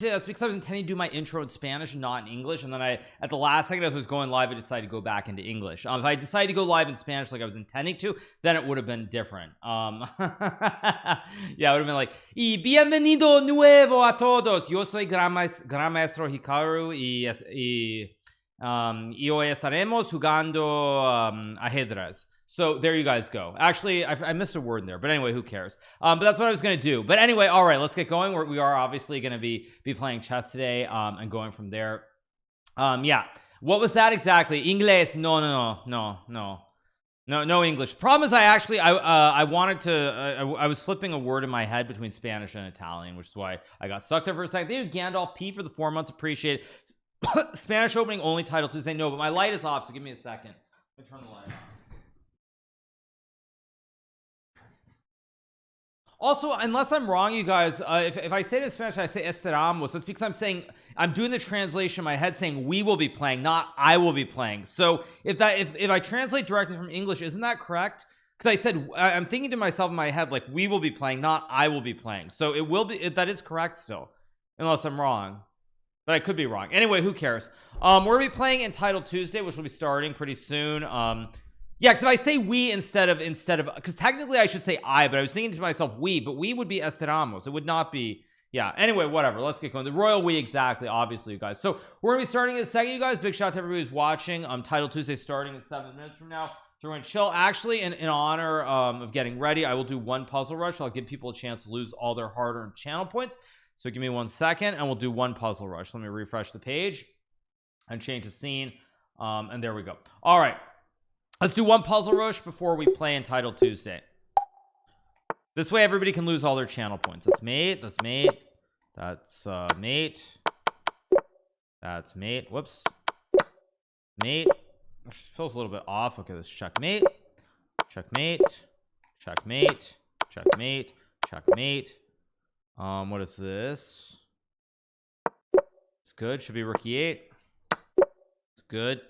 Yeah, that's because I was intending to do my intro in Spanish and not in English, and then I, at the last second as I was going live, I decided to go back into English. If I decided to go live in Spanish like I was intending to, then it would have been different. Yeah, it would have been like, y bienvenido nuevo a todos, yo soy Gran Maestro Hikaru y hoy estaremos jugando ajedrez. So there you guys go. Actually, I missed a word in there, but anyway, who cares? But that's what I was going to do. But anyway, all right, let's get going. We are obviously going to be playing chess today, and going from there. Yeah, what was that exactly? Inglés? No English. Problem is, I wanted to. I was flipping a word in my head between Spanish and Italian, which is why I got stuck there for a second. Thank you, Gandalf P, for the 4 months. Appreciate it. Spanish opening only title Tuesday. No, but my light is off, so give me a second. Let me turn the light on. Also, unless I'm wrong, you guys, if I say it in Spanish, I say esperamos. That's because I'm doing the translation in my head saying we will be playing, not I will be playing. So if I translate directly from English, isn't that correct? Because I said, I'm thinking to myself in my head like we will be playing, not I will be playing. So it will be, that is correct still, unless I'm wrong, but I could be wrong. Anyway, who cares? We're gonna be playing Entitled Tuesday, which will be starting pretty soon. Yeah, because if I say we instead of because technically I should say I, but I was thinking to myself we, but we would be esperamos. It would not be. Yeah, anyway, whatever, let's get going. The royal we, exactly, obviously, you guys. So we're gonna be starting in a second, you guys. Big shout out to everybody who's watching. Title Tuesday starting in 7 minutes from now. So we're gonna chill. Actually, in honor of getting ready, I will do one puzzle rush. I'll give people a chance to lose all their hard-earned channel points. So give me 1 second and we'll do one puzzle rush. Let me refresh the page and change the scene, and there we go. All right, let's do one puzzle rush before we play Entitled Tuesday. This way everybody can lose all their channel points. That's mate, that's mate, that's mate, that's mate, whoops, mate. Feels a little bit off. Okay, let's checkmate, checkmate, checkmate, checkmate, checkmate. What is this? It's good. Should be rook e8. It's good.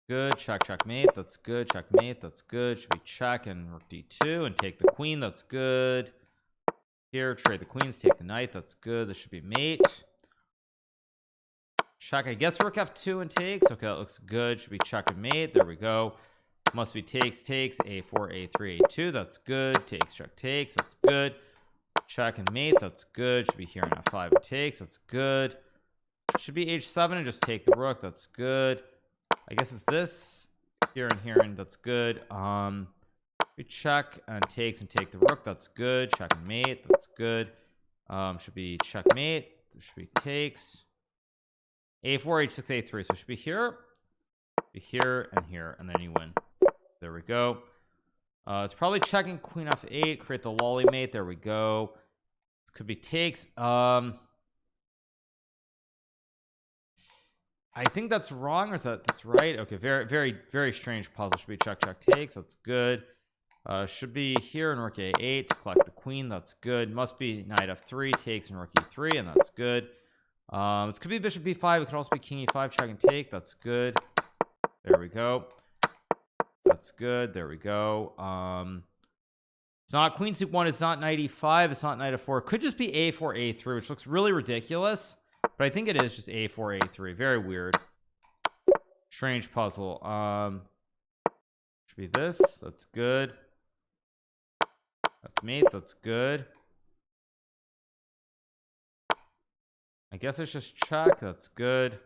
Good. Check, checkmate. That's good. Checkmate. That's good. Should be check and rook d2 and take the queen. That's good. Here, trade the queens, take the knight. That's good. This should be mate. Check. I guess rook f2 and takes. Okay, that looks good. Should be check and mate. There we go. Must be takes, a4, a3, a2. That's good. Takes, check, takes. That's good. Check and mate. That's good. Should be here in f5 and takes. That's good. Should be h7 and just take the rook. That's good. I guess it's this here and here, and that's good. We check and takes and take the rook. That's good. Check and mate. That's good. Should be checkmate. There should be takes. a4, h6, a3. So it should be here, and then you win. There we go. It's probably checking queen f8, create the lolly mate. There we go. This could be takes. I think that's wrong, or is that's right? Okay, very strange puzzle. Should be check, check, takes. That's good. Should be here in rook a8 to collect the queen. That's good. Must be knight f3, takes, and rook e3, and that's good. This could be bishop b5. It could also be king e5, check and take. That's good. There we go. That's good. There we go. It's not queen c1. It's not knight e5. It's not knight f4. It could just be a4, a3, which looks really ridiculous, but I think it is just a4, a3. Very weird, strange puzzle. Should be this. That's good. That's mate. That's good. I guess it's just check. That's good.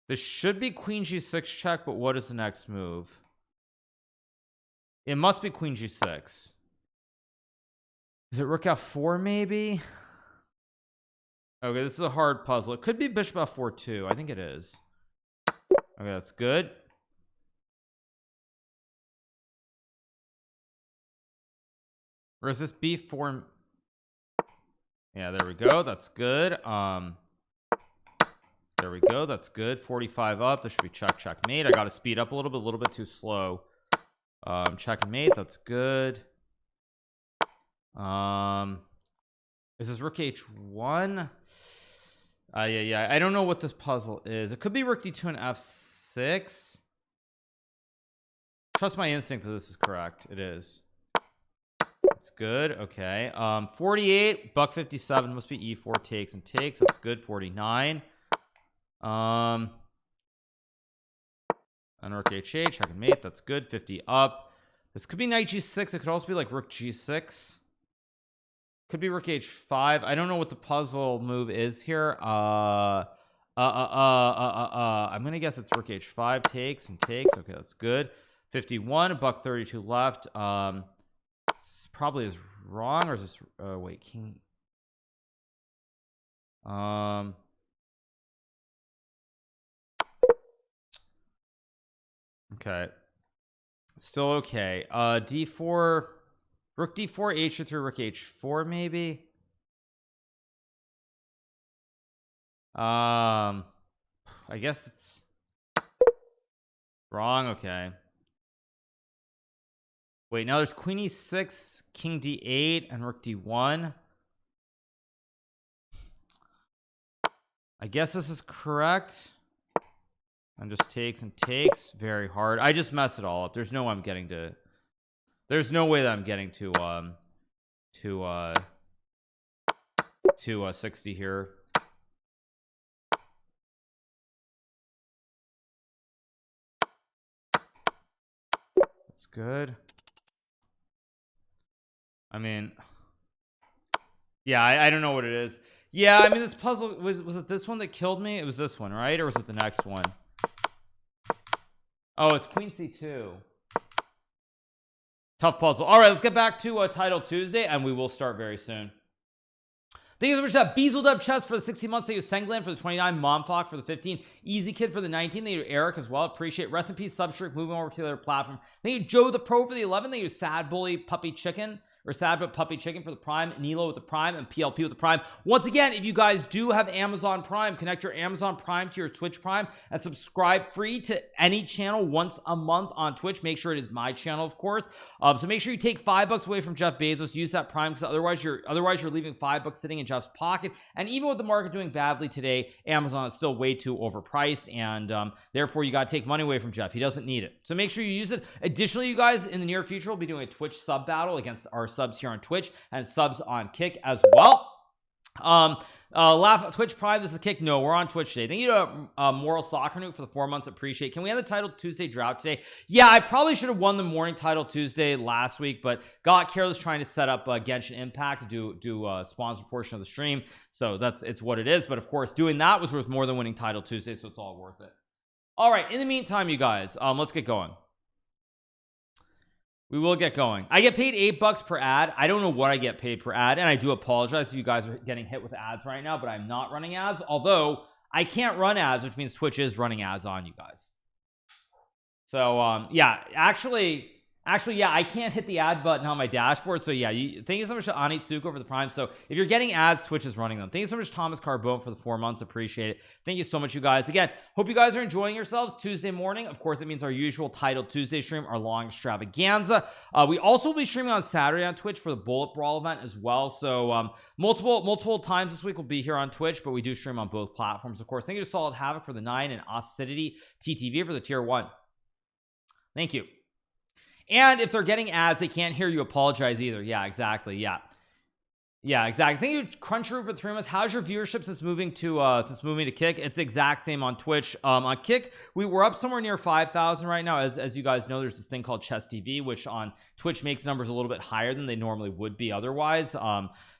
This should be queen g6 check, but what is the next move? It must be queen g6. Is it rook f4 maybe? Okay, this is a hard puzzle. It could be bishop f4 too. I think it is. Okay, that's good. Or is this b4? Yeah, there we go. That's good. There we go. That's good. 45 up. This should be check, checkmate. I got to speed up a little bit too slow. Check and mate. That's good. Is this rook h1? Yeah. I don't know what this puzzle is. It could be rook d2 and f6. Trust my instinct that this is correct. It is. That's good. Okay. 48 buck 57 must be e4 takes and takes. That's good. 49. And rook h8, check and mate. That's good. 50 up. This could be knight g6. It could also be like rook g6. Could be rook h5. I don't know what the puzzle move is here. I'm gonna guess it's rook h5 takes and takes. Okay, that's good. 51, buck 32 left. This probably is wrong, or is this wait, king? Okay, still okay. D4, rook d4, h3, rook h4, maybe. I guess it's wrong. Okay, wait, now there's queen e6, king d8, and rook d1. I guess this is correct. And just takes and takes. Very hard. I just mess it all up. There's no way I'm getting to, there's no way that I'm getting to 60 here. That's good. I mean, yeah, I don't know what it is. Yeah, I mean, this puzzle was it this one that killed me? It was this one, right? Or was it the next one? Oh, it's queen c2. Tough puzzle. All right, let's get back to Title Tuesday, and we will start very soon. Thank you so much to Beezeldub Chess for the 60 months. Thank you Sengland for the 29, Momfock for the 15, Easy Kid for the 19. Thank you Eric as well. Appreciate. Rest in peace, Substrict. Moving over to the other platform. Thank you Joe the Pro for the 11. Thank you Sad Bully Puppy Chicken. Or Sad But Puppy Chicken for the Prime, Nilo with the Prime, and PLP with the Prime. Once again, if you guys do have Amazon Prime, connect your Amazon Prime to your Twitch Prime and subscribe free to any channel once a month on Twitch. Make sure it is my channel, of course. So make sure you take $5 away from Jeff Bezos. Use that Prime, because otherwise you're leaving $5 sitting in Jeff's pocket. And even with the market doing badly today, Amazon is still way too overpriced, and therefore you got to take money away from Jeff. He doesn't need it. So make sure you use it. Additionally, you guys, in the near future, we'll be doing a Twitch sub battle against our subs here on Twitch and subs on Kick as well. Laugh Twitch Prime. This is Kick. No, we're on Twitch today. Thank you to Moral Soccer Nuke for the 4 months. Appreciate. Can we have the Title Tuesday drought today? Yeah, I probably should have won the morning Title Tuesday last week, but got careless trying to set up Genshin Impact to do a sponsor portion of the stream. So it's what it is. But of course, doing that was worth more than winning Title Tuesday, so it's all worth it. All right. In the meantime, you guys, let's get going. We will get going. I get paid $8 per ad. I don't know what I get paid per ad, and I do apologize if you guys are getting hit with ads right now, but I'm not running ads, although I can't run ads, which means Twitch is running ads on you guys. So yeah, actually yeah, I can't hit the ad button on my dashboard. So yeah, thank you so much to Anitsuko for the Prime. So if you're getting ads, Twitch is running them. Thank you so much to Thomas Carbone for the 4 months. Appreciate it. Thank you so much, you guys. Again, hope you guys are enjoying yourselves. Tuesday morning, of course, it means our usual Title Tuesday stream, our long extravaganza. We also will be streaming on Saturday on Twitch for the Bullet Brawl event as well. So multiple times this week we'll be here on Twitch, but we do stream on both platforms, of course. Thank you to Solid Havoc for the 9 and Acidity TTV for the tier 1. Thank you. And if they're getting ads, they can't hear you apologize either. Yeah, exactly. Yeah, exactly. Thank you Cruncher for the 3 months. How's your viewership since moving to Kick? It's the exact same on Twitch. On Kick, we're up somewhere near 5,000 right now. As you guys know, there's this thing called Chess TV, which on Twitch makes numbers a little bit higher than they normally would be otherwise.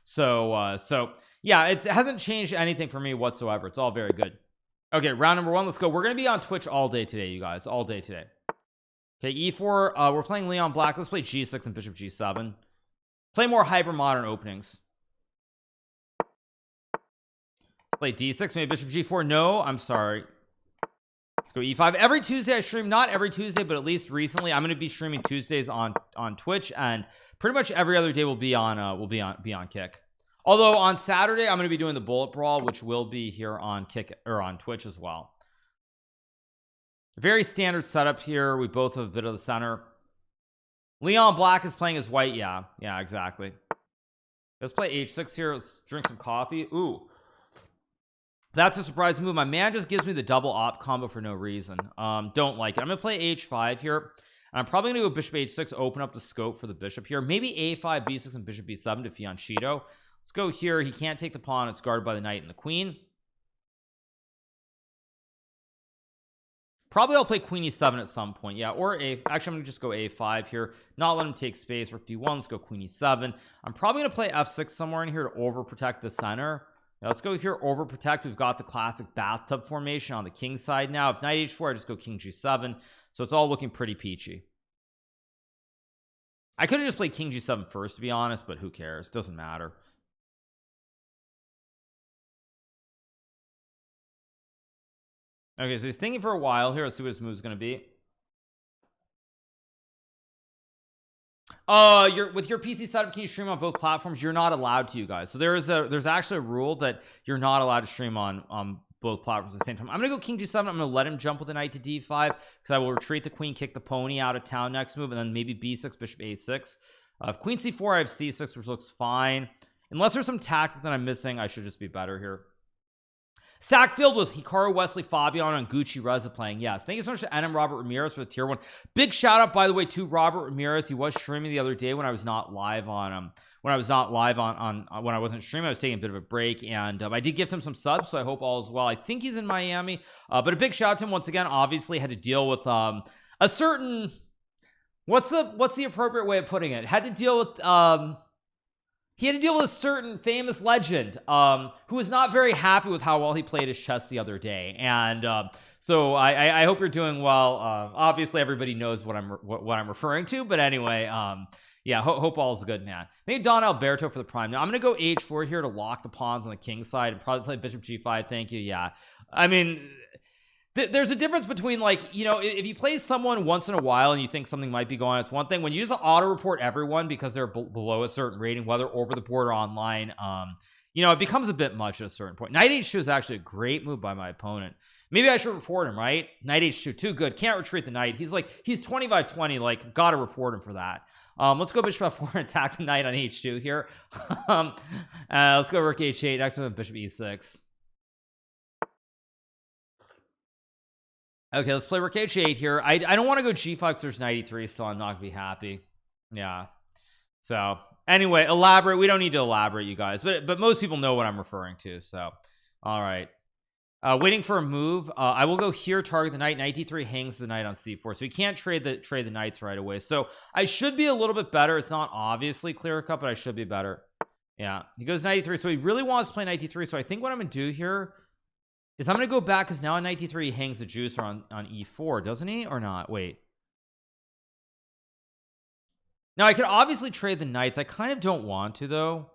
So yeah, it hasn't changed anything for me whatsoever. It's all very good. Okay, round number 1, let's go. We're gonna be on Twitch all day today, you guys, all day today. Okay, e4, we're playing Leon Black. Let's play g6 and bishop g7. Play more hyper modern openings. Play d6, maybe bishop g4. No, I'm sorry. Let's go e5. Every Tuesday I stream, not every Tuesday, but at least recently I'm going to be streaming Tuesdays on Twitch, and pretty much every other day will be on Kick. Although on Saturday I'm going to be doing the Bullet Brawl, which will be here on Kick or on Twitch as well. Very standard setup here. We both have a bit of the center. Leon Black is playing as white. Yeah, exactly. Let's play h6 here. Let's drink some coffee. Ooh, that's a surprising move. My man just gives me the double op combo for no reason. Don't like it. I'm gonna play h5 here, And I'm probably gonna go bishop h6, open up the scope for the bishop here, maybe a5 b6 and bishop b7 to fianchetto. Let's go here. He can't take the pawn. It's guarded by the knight and the queen. Probably I'll play queen e7 at some point. Yeah, or actually I'm gonna just go a5 here, not let him take space. Rook d1. Let's go queen e7. I'm probably gonna play f6 somewhere in here to overprotect the center. Now let's go here, overprotect. We've got the classic bathtub formation on the king side now. If knight h4, I just go king g7. So it's all looking pretty peachy. I could have just played king g7 first, to be honest, but who cares? Doesn't matter. Okay, so he's thinking for a while here. Let's see what his move is going to be. With your PC setup, can you stream on both platforms? You're not allowed to, you guys. So there's actually a rule that you're not allowed to stream on both platforms at the same time. I'm gonna go king g7. I'm gonna let him jump with the knight to d5 because I will retreat the queen, kick the pony out of town next move, and then maybe b6, bishop a6. If queen c4, I have c6, which looks fine. Unless there's some tactic that I'm missing, I should just be better here. Stackfield was Hikaru, Wesley, Fabian, and Gucci Reza playing. Yes, thank you so much to NM Robert Ramirez for the tier 1. Big shout out, by the way, to Robert Ramirez. He was streaming the other day when I was not live on when I wasn't streaming. I was taking a bit of a break, and I did gift him some subs, so I hope all is well. I think he's in Miami, but a big shout out to him once again. Obviously had to deal with a certain, what's the appropriate way of putting it, had to deal with he had to deal with a certain famous legend who was not very happy with how well he played his chess the other day. And so I hope you're doing well. Obviously everybody knows what I'm referring to, but anyway, yeah, hope all is good, man. Thank you, Don Alberto, for the prime. Now I'm gonna go h4 here to lock the pawns on the king side and probably play bishop g5. Thank you. Yeah, I mean, there's a difference between, like, you know, if you play someone once in a while and you think something might be going on, it's one thing. When you just auto report everyone because they're below a certain rating, whether over the board or online, you know, it becomes a bit much at a certain point. Knight h2 is actually a great move by my opponent. Maybe I should report him, right? Knight h2, too good. Can't retreat the knight. He's 20 by 20. Like, gotta report him for that. Let's go bishop f4 and attack the knight on h2 here. Let's go rook h8. Next move, bishop e6. Okay, let's play rook h8 here. I don't want to go g5 because there's knight e3, so I'm not gonna be happy. Yeah. So anyway, elaborate. We don't need to elaborate, you guys, but most people know what I'm referring to. So all right, waiting for a move. I will go here, target the knight. Knight d3 hangs the knight on c4, so he can't trade the knights right away. So I should be a little bit better. It's not obviously clear cut, but I should be better. Yeah, he goes knight e3, so he really wants to play knight d3. So I think what I'm gonna do here is I'm gonna go back, because now on knight d3 he hangs the juicer on e4, doesn't he, or not? Wait, now I could obviously trade the knights. I kind of don't want to, though.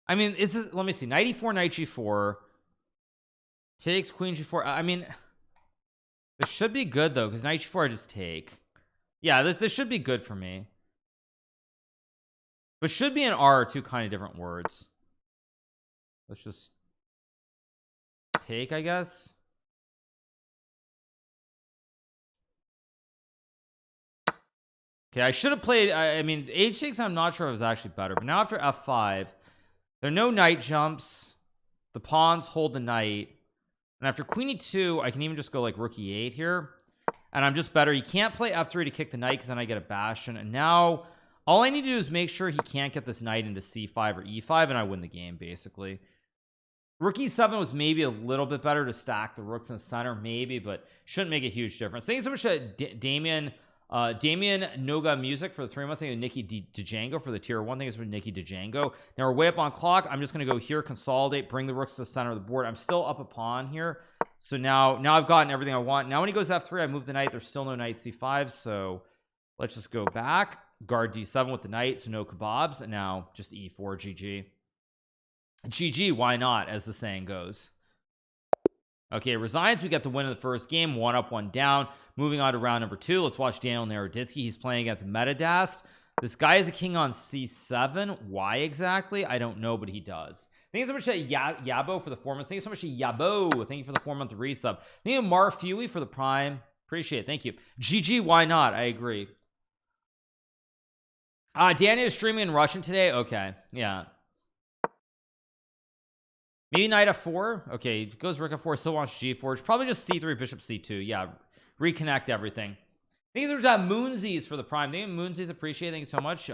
I mean, is this, let me see, knight e4, knight g4 takes queen g4. I mean, this should be good though, because knight g4 I just take. Yeah, this should be good for me, but should be and are two kind of different words. Let's just take, I guess. Okay, I should have played, I mean, h6 I'm not sure if it was actually better, but now after f5 there are no knight jumps, the pawns hold the knight, and after queen e2 I can even just go like rook e8 here, and I'm just better. He can't play f3 to kick the knight because then I get a bastion, and now all I need to do is make sure he can't get this knight into c5 or e5 and I win the game, basically. Rook e7 was maybe a little bit better to stack the rooks in the center, maybe, but shouldn't make a huge difference. Thank you so much to Damien Noga Music for the 3 months. Thank you to Nikki DeJango for the tier 1. Thank you for Nikki DeJango. Now we're way up on clock. I'm just going to go here, consolidate, bring the rooks to the center of the board. I'm still up a pawn here, so now I've gotten everything I want. Now when he goes f3 I move the knight. There's still no knight c5, so let's just go back, guard d7 with the knight, so no kebabs, and now just e4. GG, why not, as the saying goes. Okay, resigns. We get the win of the first game, 1 up 1 down. Moving on to round number 2. Let's watch Daniel Naroditsky. He's playing against Metadast. This guy is a king on c7. Why exactly? I don't know, but he does. Thank you so much to Yabo for the 4 months. Thank you so much to Yabo. Thank you for the 4-month resub. Thank you to Mar Fewy for the prime. Appreciate it. Thank you. GG, why not? I agree. Daniel is streaming in Russian today. Okay, yeah. Maybe knight f4. Okay, goes rook f4, still wants g4. It's probably just c3, bishop c2. Yeah, reconnect everything. These are just Moonsies for the prime. Thank you, Moonsies, appreciate it. Thank you so much.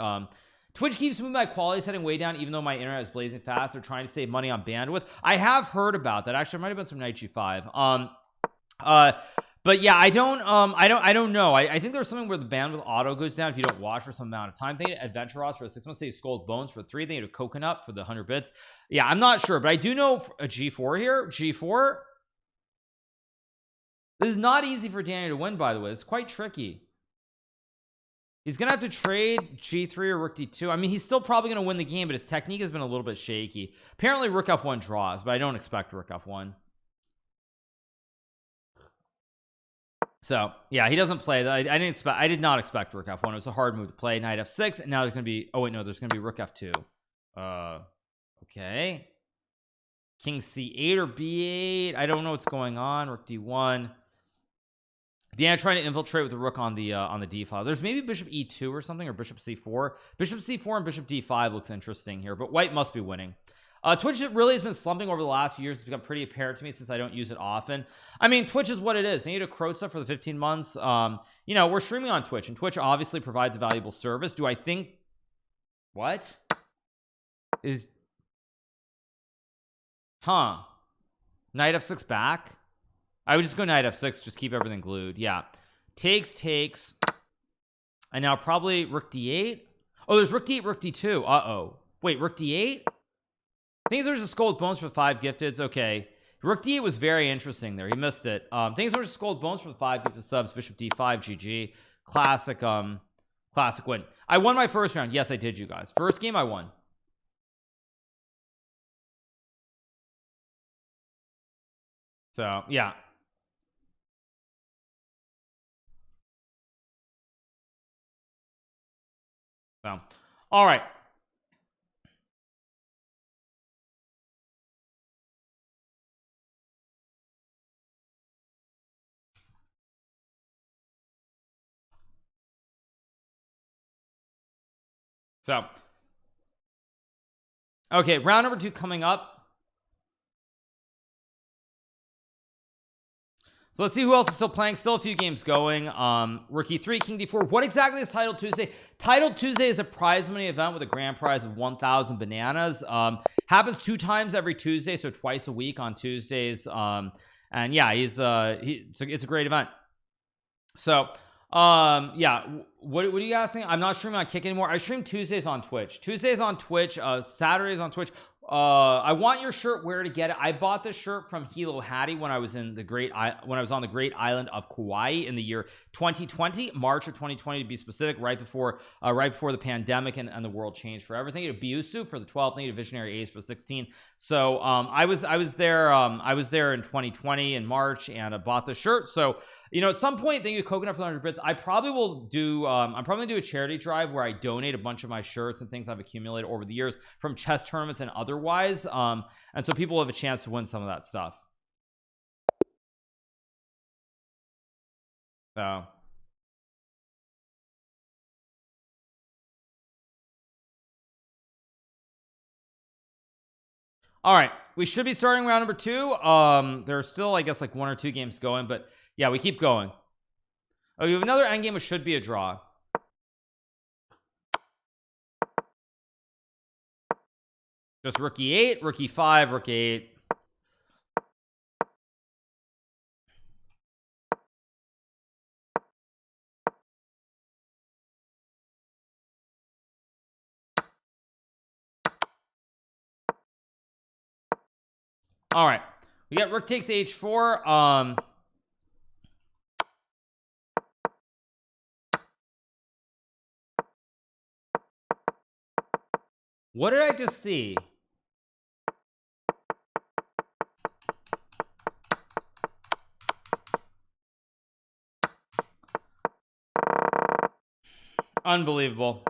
Twitch keeps moving my quality setting way down, even though my internet is blazing fast. They're trying to save money on bandwidth. I have heard about that. Actually, it might have been some Night G5. But yeah, I don't know. I think there's something where the bandwidth auto goes down if you don't watch for some amount of time. They need Adventure Ross for the 6 months. They need Skulled Bones for 3. They need a Coconut for the 100 bits. Yeah, I'm not sure, but I do know a G4 here. G4. This is not easy for Danny to win, by the way. It's quite tricky. He's gonna have to trade G3 or Rook D2. I mean, he's still probably gonna win the game, but his technique has been a little bit shaky. Apparently Rook F1 draws, but I don't expect Rook F1. So yeah, he doesn't play that. I did not expect Rook F1. It was a hard move to play. Knight F6, and now there's gonna be, oh wait, no, there's gonna be Rook F2. Okay, King C8 or B8. I don't know what's going on. Rook D1. Yeah, trying to infiltrate with the rook on the D file. There's maybe bishop E2 or something, or bishop C4. Bishop C4 and bishop D5 looks interesting here, but white must be winning. Twitch really has been slumping over the last few years. It's become pretty apparent to me since I don't use it often. I mean, Twitch is what it is. They need a Crota for the 15 months. You know, we're streaming on Twitch, and Twitch obviously provides a valuable service. Do I think what is Knight F6 back? I would just go Knight F6, just keep everything glued. Yeah, takes, and now probably Rook D8. Oh, there's Rook D8, Rook D2. Wait, Rook D8. Things are just Skulled Bones for 5 gifteds. Okay, Rook D8 was very interesting there. He missed it. Things are just Skulled Bones for the 5 gifted subs. Bishop D5, GG. Classic win. I won my first round. Yes, I did, you guys. First game I won. So yeah. So all right. So okay, round number 2 coming up. So let's see who else is still playing. Still a few games going. Rook E3, King D4. What exactly is Title Tuesday? Title Tuesday is a prize money event with a grand prize of 1,000 bananas. Happens 2 times every Tuesday, so twice a week on Tuesdays. And yeah, it's a great event. So yeah, what are you guys saying? I'm not streaming on Kick anymore. I stream Tuesdays on Twitch. Saturdays on Twitch. I want your shirt. Where to get it? I bought this shirt from Hilo Hattie when I was on the great island of Kauai in the year 2020, March of 2020 to be specific, right before the pandemic and the world changed for everything. Biusu for the 12th, native visionary A's for 16. So I was there in 2020 in March, and I bought the shirt. So you know, at some point, thank you, Coconut, for the 100 bits. I probably will do I'm probably gonna do a charity drive where I donate a bunch of my shirts and things I've accumulated over the years from chess tournaments and otherwise, and so people have a chance to win some of that stuff. So all right, we should be starting round number 2. There are still, I guess, like 1 or 2 games going, but yeah, we keep going. Oh, you have another endgame, which should be a draw. Just Rook E8, Rook E5, Rook E8. All right, we got Rook takes H4. What did I just see? Unbelievable.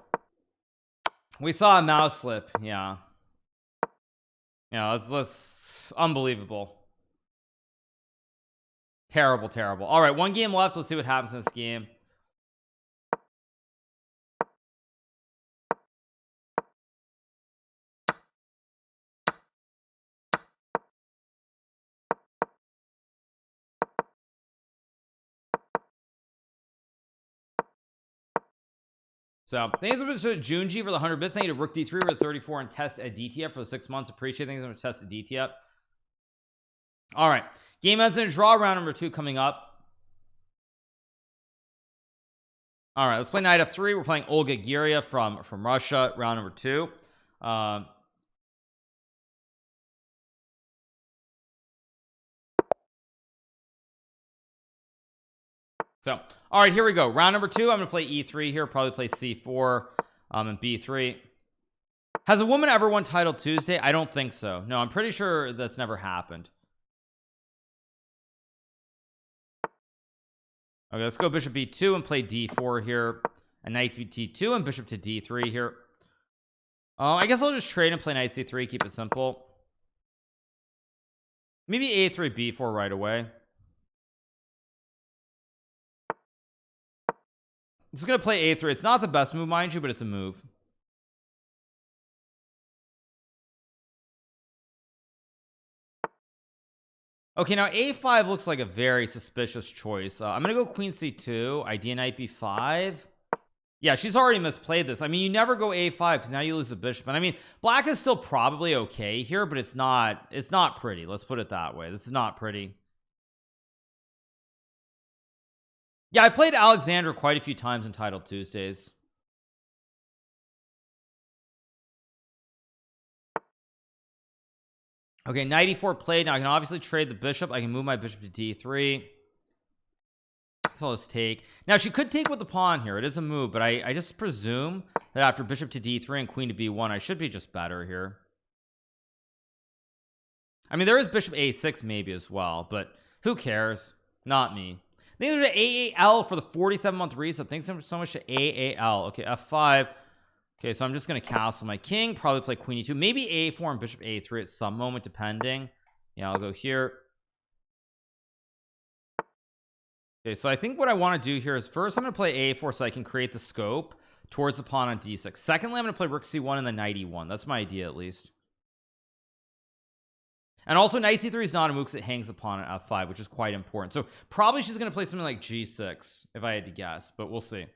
We saw a mouse slip. Yeah, let's unbelievable. Terrible. All right, 1 game left. Let's see what happens in this game. So thanks so much to Junji for the 100 bits. Thank you to Rook D3 for the 34 and test at DTF for the 6 months. Appreciate things. I'm going to test at DTF. All right, game ends in a draw. Round number 2 coming up. All right, let's play knight f3. We're playing Olga Giria from Russia. Round number 2. So, all right, here we go. Round number 2. I'm going to play e3 here. Probably play c4 and b3. Has a woman ever won Title Tuesday? I don't think so. No, I'm pretty sure that's never happened. Okay, let's go bishop b2 and play d4 here, and knight b2 and bishop to d3 here. I guess I'll just trade and play knight c3, keep it simple. Maybe a3 b4 right away. I'm just gonna play a3. It's not the best move, mind you, but it's a move. Okay, now a5 looks like a very suspicious choice. I'm gonna go queen c2, idea knight b5. Yeah, she's already misplayed this. I mean, you never go a5 because now you lose the bishop. And I mean, black is still probably okay here, but it's not pretty. Let's put it that way. This is not pretty. Yeah, I played Alexandra quite a few times in Title Tuesdays. Okay, knight e4 played. Now I can obviously trade the bishop. I can move my bishop to d3. So let's take. Now she could take with the pawn here. It is a move, but I just presume that after bishop to d3 and queen to b1, I should be just better here. I mean, there is bishop a6 maybe as well, but who cares? Not me. Thanks so much to AAL for the 47-month resub. Thanks so much to AAL. Okay, f5. Okay, so I'm just going to castle my king. Probably play queen e2. Maybe a4 and bishop a3 at some moment, depending. Yeah, I'll go here. Okay, so I think what I want to do here is first I'm going to play a4 so I can create the scope towards the pawn on d6. Secondly, I'm going to play rook c1 and then knight e1. That's my idea, at least. And also knight c3 is not a move because it hangs the pawn at f5, which is quite important. So probably she's going to play something like g6 if I had to guess, but we'll see.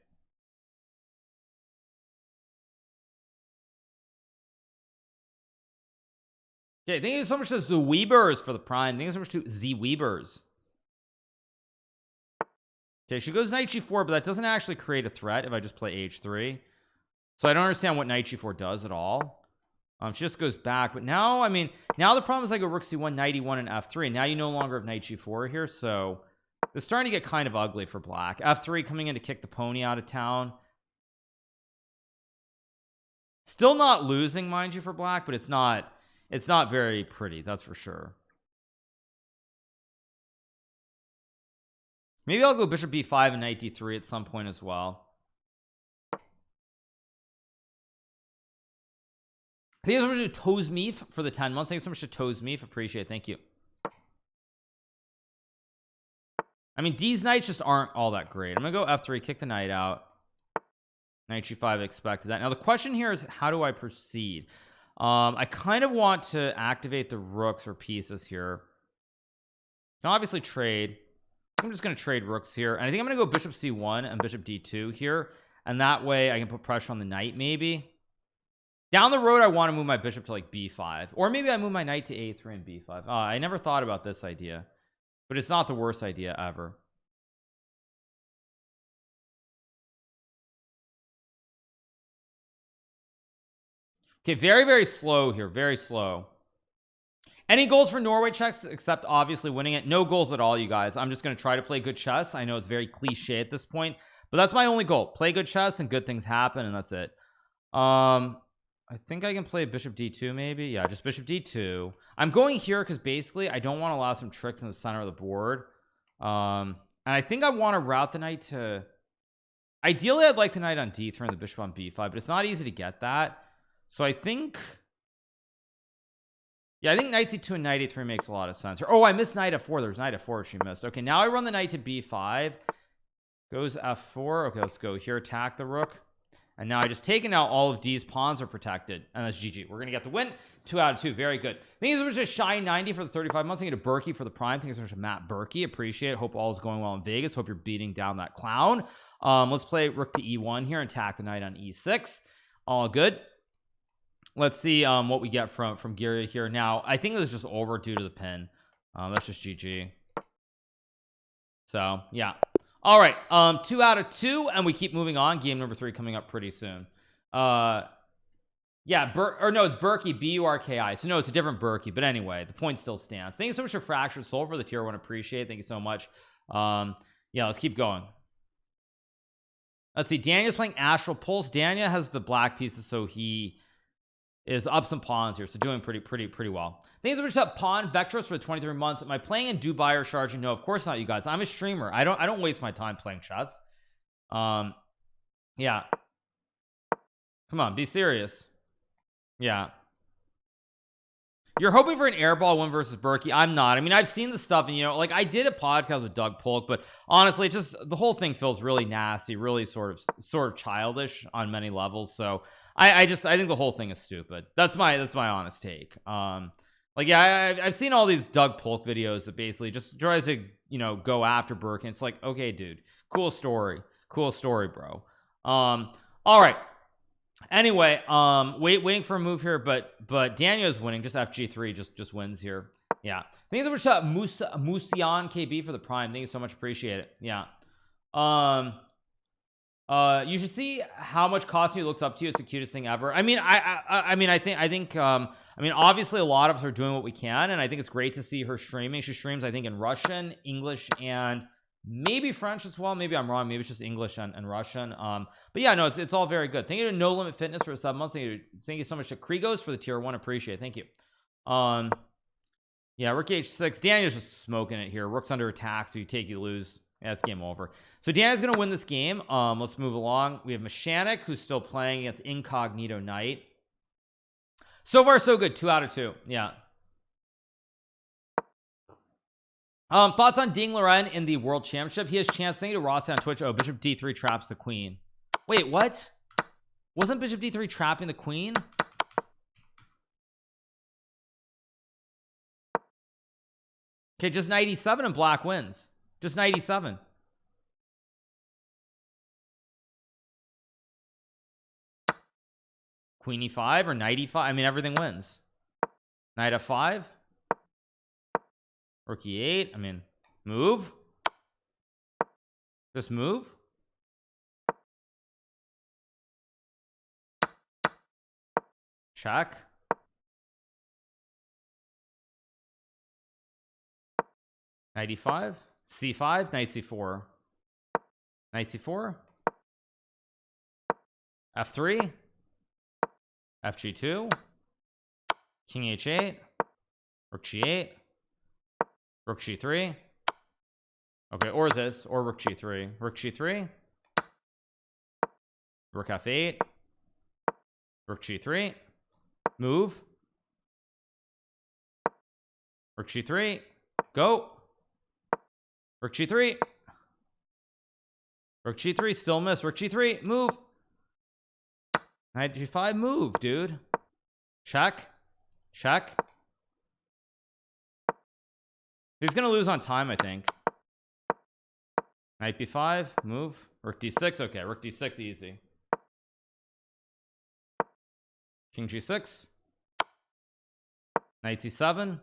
Okay, thank you so much to Zweebers for the prime. Thank you so much to Zweebers. Okay, she goes knight g4, but that doesn't actually create a threat if I just play h3. So I don't understand what knight g4 does at all. She just goes back, but now, I mean, now the problem is I go rook c1, knight e1, and f3, and now you no longer have knight g4 here, so it's starting to get kind of ugly for black. f3 coming in to kick the pony out of town. Still not losing, mind you, for black, but it's not very pretty, that's for sure. Maybe I'll go bishop b5 and knight d3 at some point as well. Thank you so much to Toesmeef for the 10 months. Thank you so much to Toesmeef. Appreciate it. Thank you. I mean, these knights just aren't all that great. I'm gonna go f3, kick the knight out. Knight g5, expected that. Now the question here is, how do I proceed? I kind of want to activate the rooks or pieces here. Can obviously trade. I'm just going to trade rooks here, and I think I'm going to go bishop c1 and bishop d2 here, and that way I can put pressure on the knight. Maybe down the road I want to move my bishop to like b5, or maybe I move my knight to a3 and b5. I never thought about this idea, but it's not the worst idea ever. Okay, very slow here, very slow. Any goals for Norway checks except obviously winning it? No goals at all, you guys. I'm just going to try to play good chess. I know it's very cliche at this point, but that's my only goal. Play good chess and good things happen, and that's it. I think I can play bishop d2 maybe. Yeah, just bishop d2. I'm going here because basically I don't want to allow some tricks in the center of the board. And I think I want to route the knight to... Ideally, I'd like the knight on d3 and the bishop on b5, but it's not easy to get that. So I think... Yeah, I think knight c2 and knight a3 makes a lot of sense. Oh, I missed knight f4. There's knight f4 she missed. Okay, now I run the knight to b5. Goes f4. Okay, let's go here. Attack the rook. And now I just take it. Now all of D's pawns are protected. And that's GG. We're going to get the win. 2 out of 2. Very good. Thank you so much to Shy90 for the 35 months. Thank you to Berkey for the prime. Thank you so much to Matt Berkey. Appreciate it. Hope all is going well in Vegas. Hope you're beating down that clown. Let's play rook to e1 here and attack the knight on e6. All good. Let's see what we get from Gary here. Now I think this is just over due to the pin. That's just GG. So yeah. All right, 2 out of 2, and we keep moving on. Game number 3 coming up pretty soon. Yeah, no, it's Berkey, B-U-R-K-I. So no, it's a different Berkey, but anyway, the point still stands. Thank you so much for Fractured Soul for the tier 1. Appreciate it. Thank you so much. Yeah, let's keep going. Let's see. Daniel's playing Astral Pulse. Daniel has the black pieces, so he is up some pawns here, so doing pretty well. Thanks so much for Pawn Vectors for 23 months. Am I playing in Dubai or Sharjah? No, of course not, you guys. I'm a streamer. I don't waste my time playing shots. Yeah, come on, be serious. Yeah, you're hoping for an airball win versus Berkey. I'm not. I mean, I've seen the stuff, and you know, like I did a podcast with Doug Polk, but honestly, just the whole thing feels really nasty, really sort of childish on many levels. So I think the whole thing is stupid. That's my honest take. Like, yeah, I've seen all these Doug Polk videos that basically just tries to, you know, go after Burke, and it's like, okay, dude, cool story, bro. All right. Anyway, waiting for a move here, but Daniel is winning. Just FG3 just wins here. Yeah. Thank you so much, Musian KB for the prime. Thank you so much. Appreciate it. Yeah. You should see how much Cosme looks up to you. It's the cutest thing ever. I mean, I think obviously a lot of us are doing what we can, and I think it's great to see her streaming. She streams, I think, in Russian, English, and maybe French as well. Maybe I'm wrong. Maybe it's just English and Russian. But yeah, no, it's all very good. Thank you to No Limit Fitness for 7 months. Thank you so much to Krigos for the tier 1. Appreciate it. Thank you. Yeah, Rook H6. Daniel's just smoking it here. Rook's under attack, so you lose. Yeah, it's game over. So Daniel's gonna win this game. Let's move along. We have Mashanik, who's still playing against Incognito Knight. So far so good. 2 out of 2. Yeah. Thoughts on Ding Loren in the World Championship? He has chance. Thank you to Ross on Twitch. Oh, Bishop D3 traps the queen. Wait, what? Wasn't Bishop D3 trapping the queen? Okay, just 97 and black wins. Just 97. Queen E5 or knight E5. I mean, everything wins. Knight F5. Rook E8. I mean, move. Just move. Check. Knight E5. C5. Knight C4. Knight C4. F3. FG2. King H8. Rook G8. Rook G3. Okay, or this, or Rook G3. Rook G3. Rook F8. Rook G3. Move. Rook G3. Go. Rook G3. Rook G3. Still miss. Rook G3. Move. Knight G5. Move, dude. Check. Check. He's gonna lose on time, I think. Knight B5. Move. Rook D6. Okay, Rook D6. Easy. King G6. Knight C7.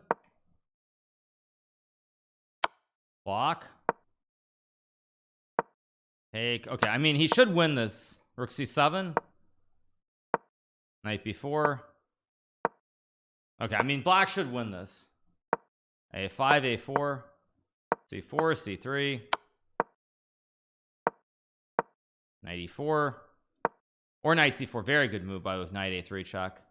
Block. Take. Okay, I mean, he should win this. Rook C7. Knight B4. Okay, I mean, black should win this. A5, A4, C4, C3, Knight E4, or Knight C4. Very good move by the way. Knight A3 check.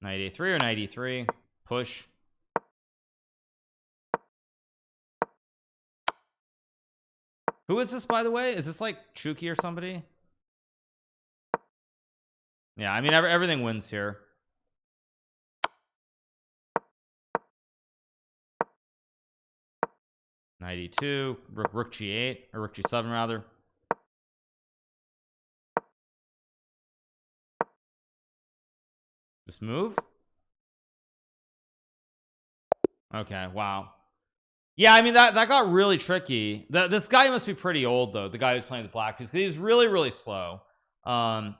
Knight A3 or Knight E3. Push. Who is this, by the way? Is this like Chuki or somebody? Yeah, I mean, everything wins here. Knight E2, Rook G8, or Rook G7 rather. Just move. Okay, wow. Yeah, I mean that got really tricky. This guy must be pretty old though, the guy who's playing the black piece, because he's really slow. Yeah,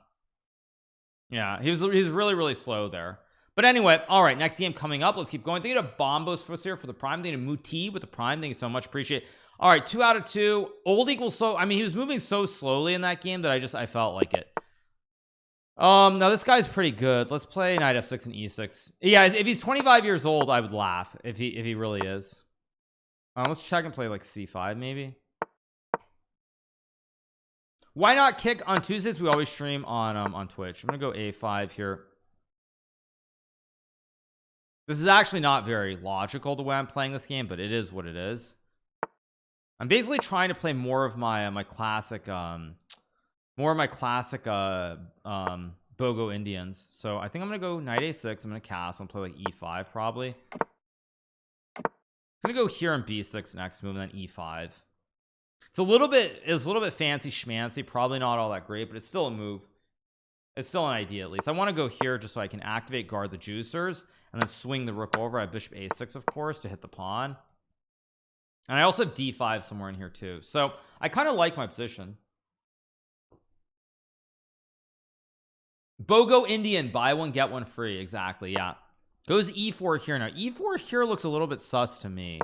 he's really slow there. But anyway, all right, next game coming up. Let's keep going. Thank you to Bombos for here for the prime. Thank you to Muti with the prime. Thank you so much. Appreciate it. All right, 2 out of 2. Old equals slow. I mean, he was moving so slowly in that game that I felt like it. Now this guy's pretty good. Let's play knight f6 and e6. Yeah, if he's 25 years old, I would laugh if he really is. Let's check and play like c5 maybe. Why not kick on Tuesdays? We always stream on Twitch. I'm gonna go a5 here. This is actually not very logical the way I'm playing this game, but it is what it is. I'm basically trying to play more of my classic Bogo Indians. So I think I'm gonna go knight a6. I'm gonna cast. I'm gonna play like e5 probably. I'm gonna go here on b6 next move, and then e5. It's a little bit fancy schmancy, probably not all that great, but it's still a move. It's still an idea at least. I want to go here just so I can activate guard the juicers and then swing the rook over. I have bishop a6 of course to hit the pawn, and I also have d5 somewhere in here too, so I kind of like my position. Bogo Indian, buy one get one free. Exactly, yeah. Goes e4 here. Now e4 here looks a little bit sus to me.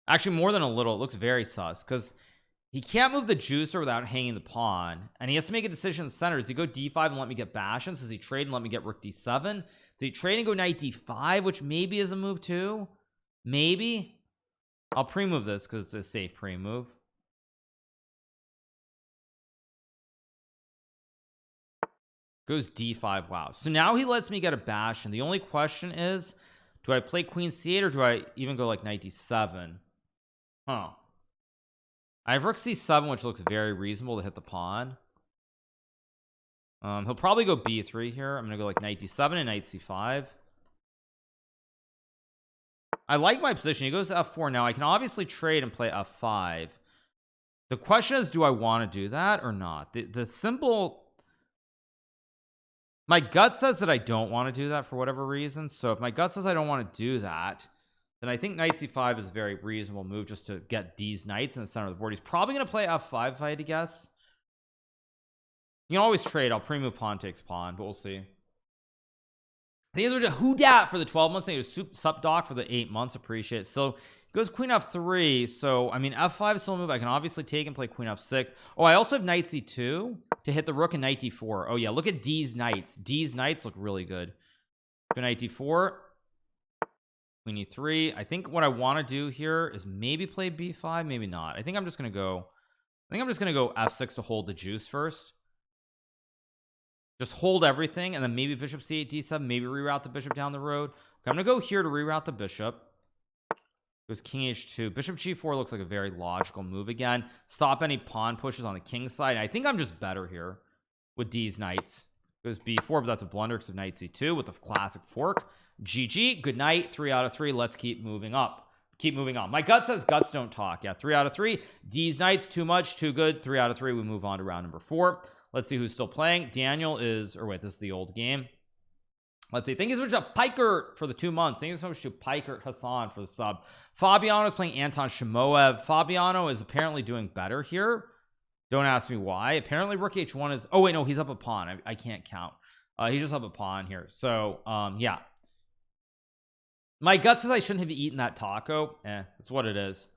Actually, more than a little. It looks very sus because he can't move the juicer without hanging the pawn, and he has to make a decision in the center. Does he go d5 and let me get bastions? Does he trade and let me get rook d7? Does he trade and go knight d5, which maybe is a move too? Maybe. I'll pre-move this because it's a safe pre-move. Goes d5. Wow. So now he lets me get a bastion. The only question is, do I play queen c8 or do I even go like knight d7? Huh. I have rook c7, which looks very reasonable to hit the pawn. He'll probably go b3 here. I'm gonna go like knight d7 and knight c5. I like my position. He goes to f4. Now I can obviously trade and play f5. The question is, do I want to do that or not? The simple, my gut says that I don't want to do that for whatever reason. So if my gut says I don't want to do that, then I think knight c5 is a very reasonable move just to get these knights in the center of the board. He's probably going to play f5 if I had to guess. You can always trade. I'll pre-move pawn takes pawn, but we'll see. These are just who dat for the 12 months. They was sup doc for the 8 months. Appreciate it. So goes queen f3. So I mean f5 is still a move. I can obviously take and play queen f6. Oh, I also have knight c2 to hit the rook, and knight d4. Oh yeah, look at D's knights. D's knights look really good. Go knight d4, queen e3. I think what I want to do here is maybe play b5, maybe not. I think I'm just gonna go f6 to hold the juice first. Just hold everything, and then maybe bishop c8 d7, maybe reroute the bishop down the road. Okay, I'm gonna go here to reroute the bishop. Goes king h2. Bishop g4 looks like a very logical move again. Stop any pawn pushes on the king side. I think I'm just better here with D's knights. Goes b4, but that's a blunder because of knight c2 with the classic fork. GG. Good night. 3 out of 3. Let's keep moving up. Keep moving on. My gut says guts don't talk. Yeah, 3 out of 3. D's knights, too much, too good. 3 out of 3. We move on to round number 4. Let's see who's still playing. Daniel is, or wait, this is the old game. Let's see. Thank you so much to Pikert for the 2 months. Thank you so much to Pikert Hassan for the sub. Fabiano is playing Anton Shimoev. Fabiano is apparently doing better here. Don't ask me why. Apparently rook h1 is, oh wait, no, he's up a pawn. I can't count. He's just up a pawn here. So yeah, my gut says I shouldn't have eaten that taco. It's what it is.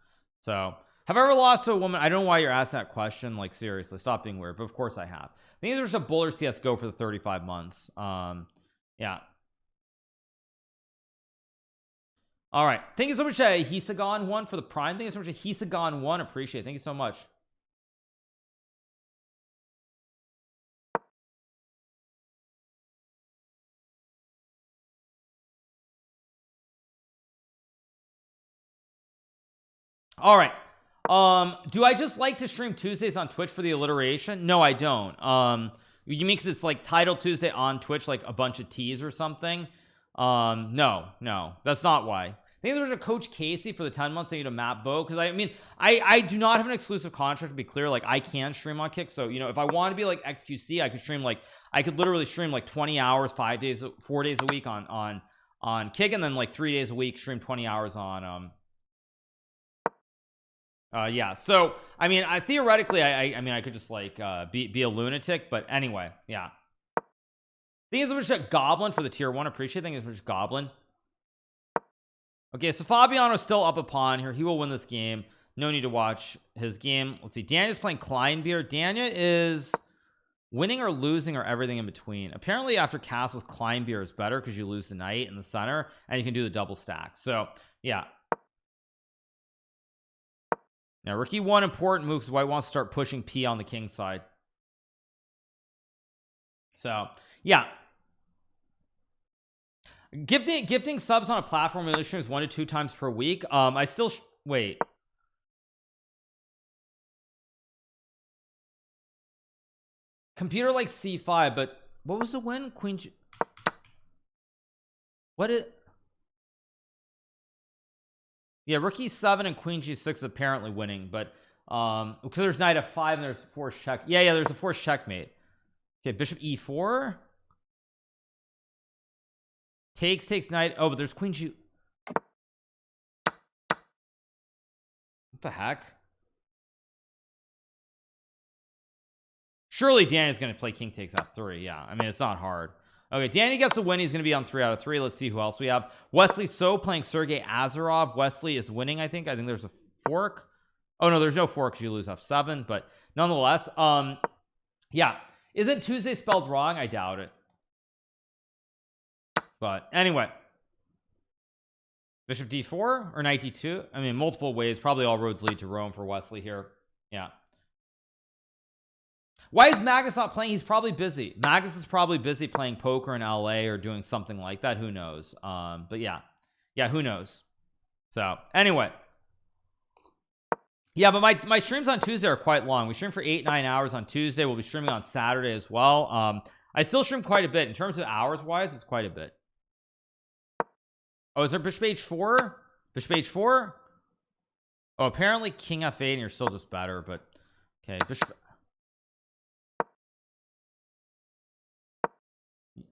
So have I ever lost to a woman? I don't know why you're asking that question. Like seriously, stop being weird. But of course I have. I think there's a Bowler CSGO for the 35 months. Yeah. All right. Thank you so much, Hisagon1 for the prime. Thank you so much, Hisagon1. Appreciate it. Thank you so much. All right. Do I just like to stream Tuesdays on Twitch for the alliteration? No, I don't. You mean because it's like Title Tuesday on Twitch, like a bunch of T's or something? No, that's not why. I think there was a Coach Casey for the 10 months. They need a Matt Bow, because I mean I do not have an exclusive contract, to be clear. Like I can stream on Kick, so you know, if I want to be like XQC, I could stream like, I could literally stream like 20 hours 4 days a week on Kick, and then like 3 days a week stream 20 hours on Yeah, so I mean, theoretically I mean I could just like be a lunatic, but anyway, yeah. Thing is, which goblin for the tier 1. Appreciate thing is which goblin. Okay, so Fabiano's still up a pawn here. He will win this game. No need to watch his game. Let's see. Danya's playing Kleinbier. Danya is winning or losing or everything in between. Apparently after castles, Kleinbier is better because you lose the knight in the center and you can do the double stack. So yeah. Now rook e1 important move because white wants to start pushing P on the king side. So yeah, gifting subs on a platform in streams 1 to 2 times per week. I still wait. Computer like c5, but what was the win? Queen G. What is? Yeah, rook e7 and queen g6 apparently winning, but because there's knight f5 and there's forced check. Yeah, there's a forced checkmate. Okay, bishop e4 takes knight. Oh, but there's queen g. What the heck? Surely Danny's going to play king takes f3. Yeah, I mean it's not hard. Okay, Danny gets a win. He's going to be on 3 out of 3. Let's see who else we have. Wesley So playing Sergey Azarov. Wesley is winning. I think there's a fork. Oh no, there's no fork because you lose f7, but nonetheless, yeah. Isn't Tuesday spelled wrong? I doubt it. But anyway, bishop d4 or knight d2. I mean, multiple ways. Probably all roads lead to Rome for Wesley here. Yeah. Why is Magnus not playing? He's probably busy. Magnus is probably busy playing poker in LA or doing something like that. Who knows? But yeah, who knows? So anyway, yeah, but my streams on Tuesday are quite long. We stream for 8-9 hours on Tuesday. We'll be streaming on Saturday as well. I still stream quite a bit in terms of hours wise. It's quite a bit. Oh, is there bishop h4? Bishop h4? Oh, apparently king f8 and you're still just better, but okay, bishop.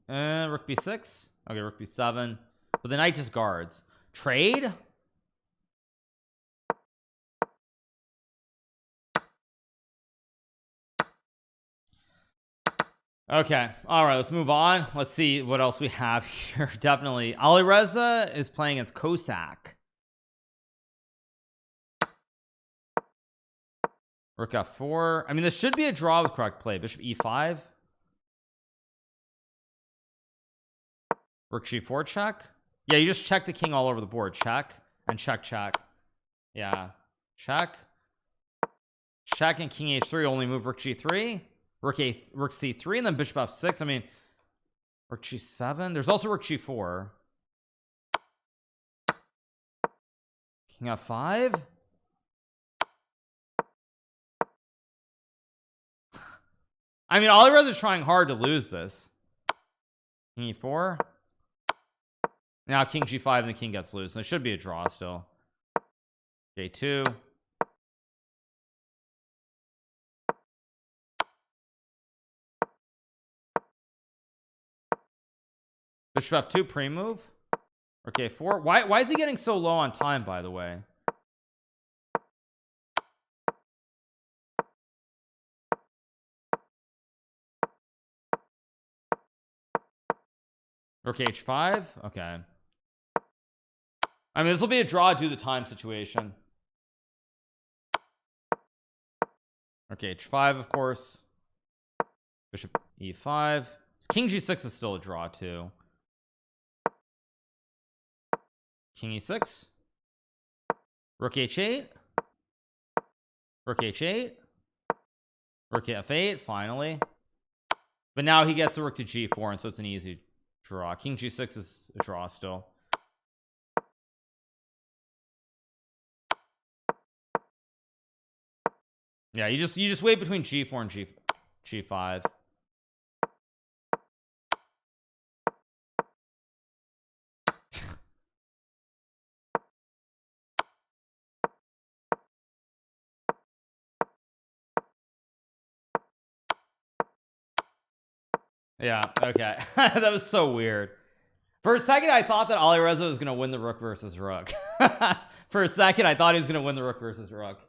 Rook b6. Okay, rook b7, but the knight just guards. Trade. Okay, all right, let's move on. Let's see what else we have here. Definitely Alireza is playing against Cossack. Rook f4. I mean, this should be a draw with correct play. Bishop e5. Rook g4 check. Yeah, you just check the king all over the board. Check and check. Yeah, check and king h3. Only move rook g3, rook c3, and then bishop f6. I mean, rook g7. There's also rook g4, king f5. I mean, Alireza is trying hard to lose this. King e4. Now king g5 and the king gets loose, and it should be a draw still. j2. Bishop f2 pre-move. Okay, 4. Why is he getting so low on time, by the way? Rook h5. Okay. I mean, this will be a draw due to the time situation. Okay, h5, of course. Bishop e5. King g6 is still a draw too. King e6. Rook h8. Rook h8. Rook f8, finally. But now he gets a rook to g4, and so it's an easy draw. King g6 is a draw still. Yeah, you just wait between g4 and g5. Yeah, okay. That was so weird. For a second I thought that Alireza was gonna win the rook versus rook. For a second I thought he was gonna win the rook versus rook.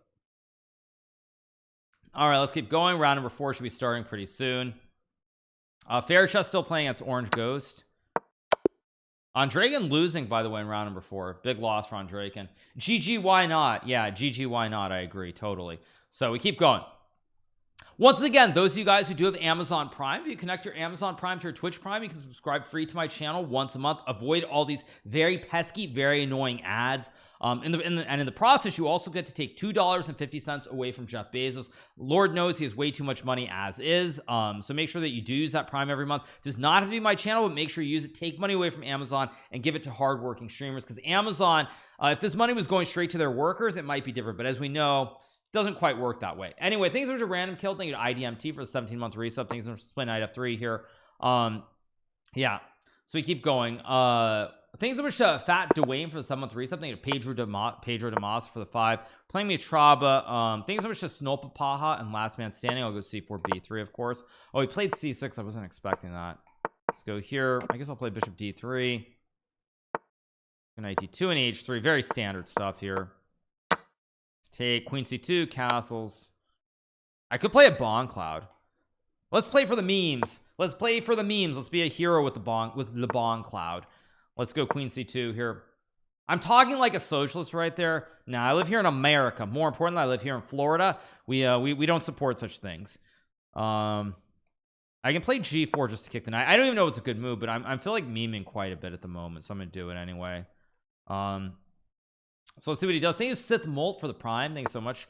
All right, let's keep going. Round number 4 should be starting pretty soon. Fair Chess still playing against Orange Ghost. Andraken losing, by the way, in round number 4. Big loss for Andraken. GG, why not? Yeah, GG, why not? I agree, totally. So we keep going. Once again, those of you guys who do have Amazon Prime, if you connect your Amazon Prime to your Twitch Prime, you can subscribe free to my channel once a month. Avoid all these very pesky, very annoying ads. In the process, you also get to take $2.50 away from Jeff Bezos. Lord knows he has way too much money as is. So make sure that you do use that Prime every month. It does not have to be my channel, but make sure you use it. Take money away from Amazon and give it to hardworking streamers, because Amazon, if this money was going straight to their workers, it might be different. But as we know, doesn't quite work that way. Anyway, things which are random kill. Thank you to IDMT for the 17-month resub. Things which split Knight F3 here. Yeah, so we keep going. Things which Fat Dwayne for the 7-month resub. Thank you to Pedro Damas for the 5. Playing me Traba. Things which Snolpa Paha and Last Man Standing. I'll go C4 B3, of course. Oh, he played C6. I wasn't expecting that. Let's go here. I guess I'll play Bishop D3. Knight D2 and H3. Very standard stuff here. Take Queen C2, castles. I could play a Bond Cloud. Let's play for the memes. Let's play for the memes. Let's be a hero with the Bond Cloud. Let's go Queen C2 here. I'm talking like a socialist right there. Now I live here in America. More importantly, I live here in Florida. We don't support such things. I can play G4 just to kick the knight. I don't even know it's a good move, but I feel like memeing quite a bit at the moment, so I'm gonna do it anyway. So let's see what he does. Thank you Sith Molt for the prime. Thank you so much.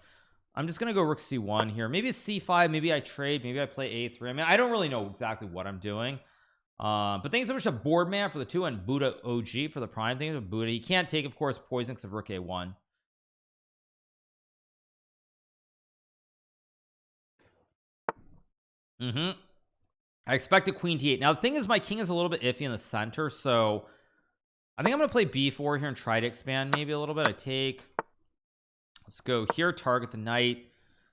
I'm just gonna go Rook C1 here. Maybe it's C5. Maybe I trade. Maybe I play A3. I mean, I don't really know exactly what I'm doing. But thanks so much to Boardman for the 2 and Buddha OG for the prime. Thanks to Buddha. He can't take, of course, poison because of Rook A1. I expected Queen D8. Now the thing is, my king is a little bit iffy in the center, so I think I'm gonna play B4 here and try to expand maybe a little bit. I take. Let's go here. Target the knight.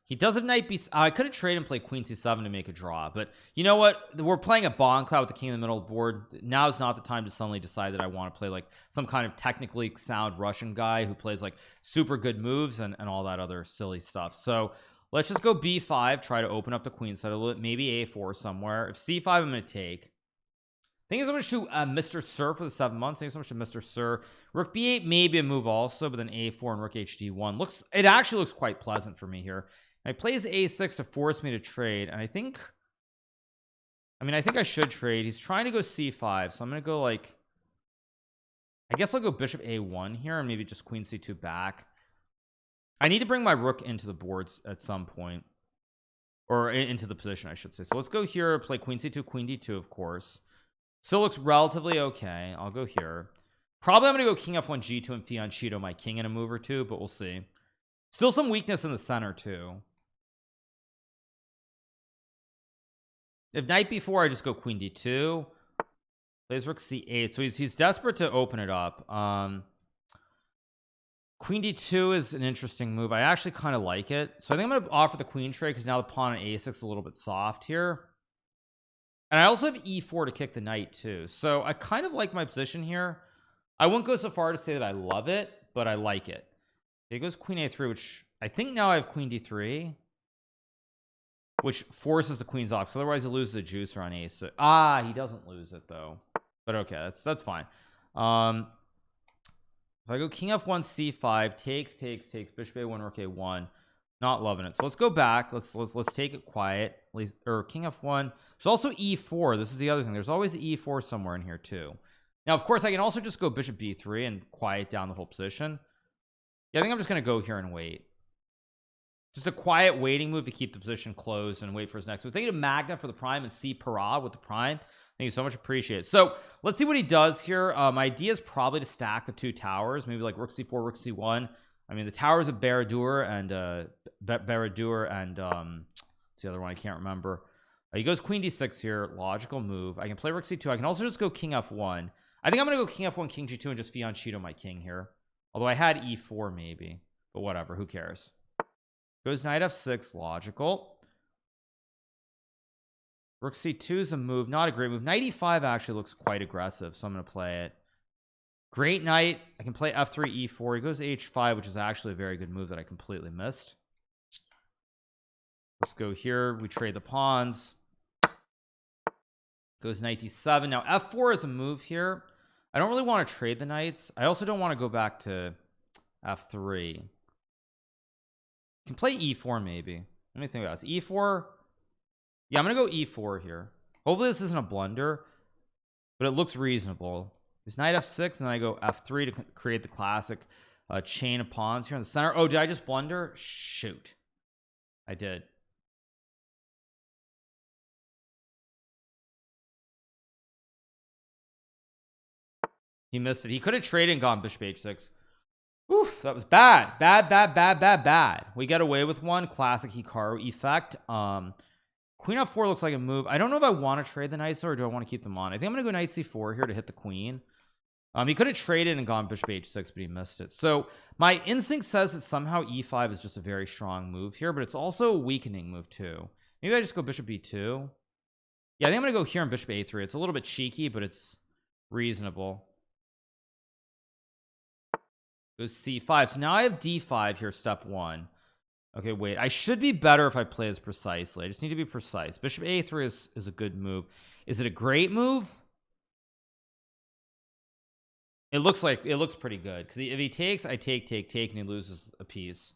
He does have knight B. I could have traded and played Queen C7 to make a draw, but you know what? We're playing a Bond Cloud with the king in the middle of the board. Now is not the time to suddenly decide that I want to play like some kind of technically sound Russian guy who plays like super good moves and all that other silly stuff. So let's just go B5, try to open up the queen side a little bit, maybe A4 somewhere. If C5, I'm going to take. Thank you so much to Mr. Sir for the 7 months. Thank you so much to Mr. Sir. Rook B8 maybe a move also, but then A4 and Rook HD1 it actually looks quite pleasant for me here. And he plays A6 to force me to trade, and I think I should trade. He's trying to go C5, so I'm gonna go like, I guess I'll go Bishop A1 here and maybe just Queen C2 back. I need to bring my Rook into the boards at some point, or into the position, I should say. So let's go here, play Queen C2, Queen D2, of course. Still looks relatively okay. I'll go here. Probably I'm gonna go King F1 G2 and fianchetto my king in a move or two, but we'll see. Still some weakness in the center too. If knight B4, I just go Queen D2. Plays Rook C8. So he's desperate to open it up. Queen D2 is an interesting move. I actually kind of like it. So I think I'm gonna offer the queen trade because now the pawn on A6 is a little bit soft here. And I also have E4 to kick the knight too. So I kind of like my position here. I wouldn't go so far to say that I love it, but I like it. It goes Queen A3, which I think now I have Queen D3, which forces the queens off, because otherwise he loses the juicer on A6. He doesn't lose it though. But okay, that's fine. If I go King F1 C5, takes Bishop A1, Rook A1. Not loving it. So let's go back. Let's take it quiet. Or King F1. There's also E4. This is the other thing. There's always the E4 somewhere in here too. Now, of course, I can also just go Bishop B3 and quiet down the whole position. Yeah, I think I'm just going to go here and wait. Just a quiet waiting move to keep the position closed and wait for his next move. Thank you to Magna for the prime and C Parad with the prime. Thank you so much. Appreciate it. So let's see what he does here. My idea is probably to stack the 2 towers, maybe like Rook C4, Rook C1. I mean, the towers of Baradur and what's the other one? I can't remember. He goes Queen D6 here. Logical move. I can play Rook C2. I can also just go King F1. I think I'm gonna go King F1, King G2, and just fianchetto my king here. Although I had E4 maybe, but whatever. Who cares? Goes Knight F6. Logical. Rook C2 is a move. Not a great move. Knight E5 actually looks quite aggressive, so I'm gonna play it. Great knight. I can play F3 E4. He goes H5, which is actually a very good move that I completely missed. Just go here, we trade the pawns. Goes knight d7. Now f4 is a move here. I don't really want to trade the knights. I also don't want to go back to f3. Can play e4 maybe. Let me think about this. E4. Yeah, I'm gonna go e4 here. Hopefully this isn't a blunder, but it looks reasonable. There's knight f6 and then I go f3 to create the classic chain of pawns here in the center. Oh, did I just blunder? Shoot, I did. He missed it. He could have traded and gone bishop h6. Oof, that was bad. Bad. We got away with one. Classic Hikaru effect. Queen f4 looks like a move. I don't know if I want to trade the knights or do I want to keep them on. I think I'm gonna go knight c4 here to hit the queen. He could have traded and gone bishop h6, but he missed it. So my instinct says that somehow e5 is just a very strong move here, but it's also a weakening move too. Maybe I just go bishop b2. Yeah, I think I'm gonna go here on bishop a3. It's a little bit cheeky, but it's reasonable. Goes c5. So now I have d5 here, step one. Okay, wait, I should be better if I play as precisely. I just need to be precise. Bishop a3 is a good move. Is it a great move? It looks pretty good because if he takes, I take, and he loses a piece.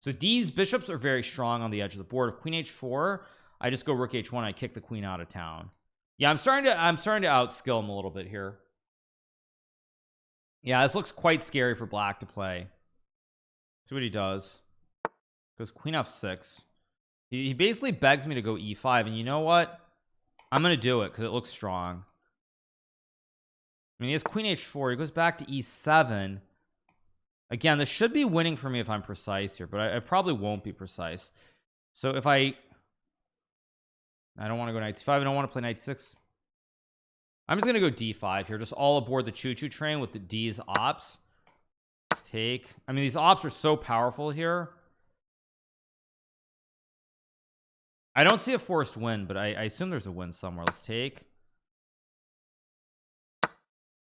So these bishops are very strong on the edge of the board. If queen h4, I just go rook h1, I kick the queen out of town. Yeah, I'm starting to outskill him a little bit here. Yeah, this looks quite scary for black to play. See what he does. Goes queen f6. He basically begs me to go e5, and you know what? I'm gonna do it because it looks strong. I mean, he has queen h4. He goes back to e7. Again, this should be winning for me if I'm precise here, but I probably won't be precise. So if I don't want to go knight c5. I don't want to play knight c6. I'm just gonna go d5 here, just all aboard the choo-choo train with the d's ops. Let's take. I mean, these ops are so powerful here. I don't see a forced win, but I assume there's a win somewhere. Let's take.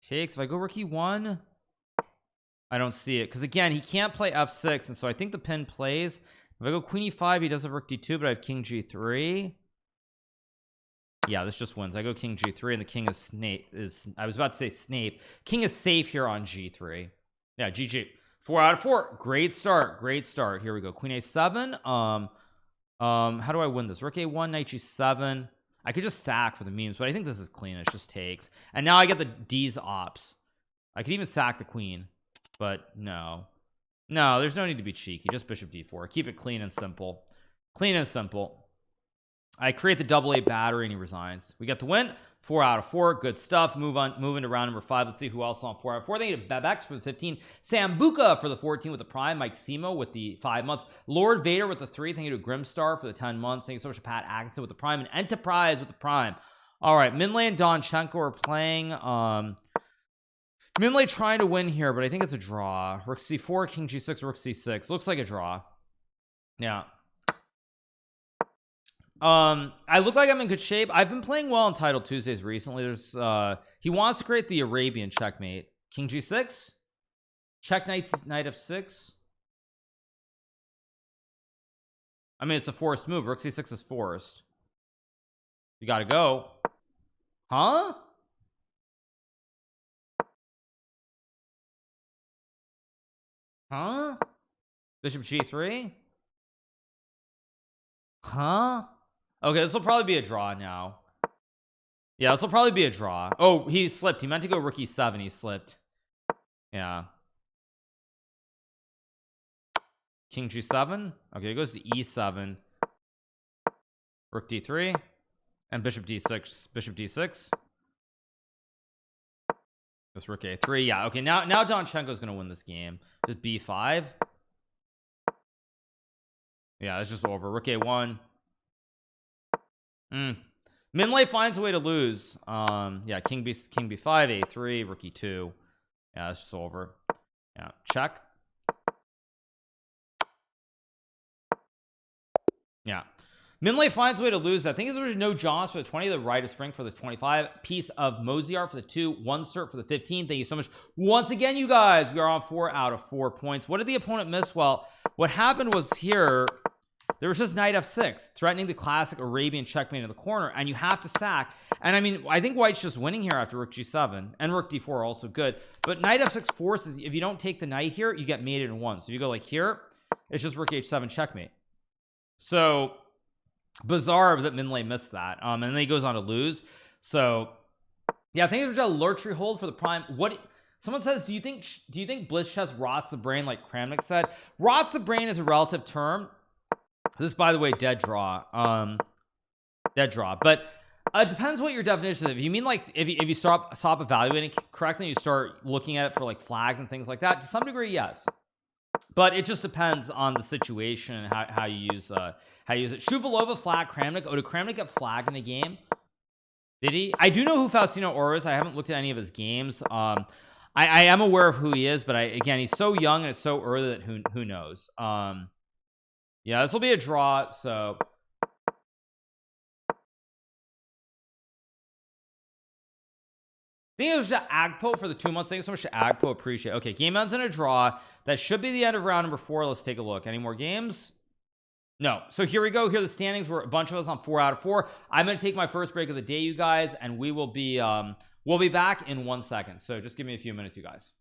Takes. If I go rook e1, I don't see it because again he can't play f6, and so I think the pin plays. If I go queen e5, he does have rook d2, but I have king g3. Yeah, this just wins. I go king g3, and the king is Snape. I was about to say Snape. King is safe here on g3. Yeah, GG. 4 out of 4. Great start. Great start. Here we go. Queen a7. How do I win this? Rook a1, knight g7. I could just sack for the memes, but I think this is clean. It just takes. And now I get the d's ops. I could even sack the queen, but no, there's no need to be cheeky. Just bishop d4. Keep it clean and simple. Clean and simple. I create the double A battery and he resigns. We get the win. 4 out of 4. Good stuff. Move into round number 5. Let's see who else on 4 out of 4. Thank you to Bebex for the 15. Sambuca for the 14 with the prime. Mike Simo with the 5 months. Lord Vader with the 3. Thank you to Grimstar for the 10 months. Thank you so much to Pat Atkinson with the prime and Enterprise with the prime. All right, Minlay and Donchenko are playing. Minlay trying to win here, but I think it's a draw. Rook c4, king g6, rook c6. Looks like a draw. Yeah. I look like I'm in good shape. I've been playing well on Title Tuesdays recently. There's he wants to create the Arabian checkmate. King g6, check knight f6. I mean, it's a forced move. Rook c6 is forced. You gotta go. Huh? Bishop g3. Okay, this will probably be a draw now. Yeah, this will probably be a draw. Oh, he slipped. He meant to go rook e7. He slipped. Yeah. King g7. Okay, it goes to e7. Rook d3. And bishop d6. Bishop d6. Just rook a3. Yeah, okay, now Donchenko's gonna win this game. Just b5. Yeah, it's just over. Rook a1. Minlay finds a way to lose. Yeah, king b5, a3, rook e2. Yeah, it's just over. Yeah, check. Yeah, Minlay finds a way to lose. I think there's no Johns for the 20, the right of spring for the 25, piece of Mosiar for the 2, 1 cert for the 15. Thank you so much once again, you guys. We are on 4 out of 4 points. What did the opponent miss? Well, what happened was here there was just knight f6 threatening the classic Arabian checkmate in the corner, and you have to sack. And I mean, I think white's just winning here after rook g7, and rook d4 are also good, but knight f6 forces, if you don't take the knight here, you get mated in one. So you go like here, it's just rook h7 checkmate. So bizarre that Minlay missed that, and then he goes on to lose. So yeah, I think it was a lurchery hold for the prime. What someone says, do you think blitz chess rots the brain like Kramnik said? Rots the brain is a relative term. This, by the way, dead draw, but it depends what your definition is. If you mean like if you stop evaluating correctly, you start looking at it for like flags and things like that, to some degree, yes, but it just depends on the situation and how you use it. Shuvalova flag Kramnik. Oh, did Kramnik get flagged in the game? Did he? I do know who Faustino Oro is. I haven't looked at any of his games. I am aware of who he is, but again, he's so young and it's so early that who knows. Yeah, this will be a draw. So I think it was just Agpo for the 2 months. Thank you so much to Agpo. Appreciate it. Okay, game ends in a draw. That should be the end of round number 4. Let's take a look. Any more games? No. So here we go. Here are the standings. We're a bunch of us on 4 out of 4. I'm going to take my first break of the day, you guys, and we will be we'll be back in 1 second. So just give me a few minutes, you guys.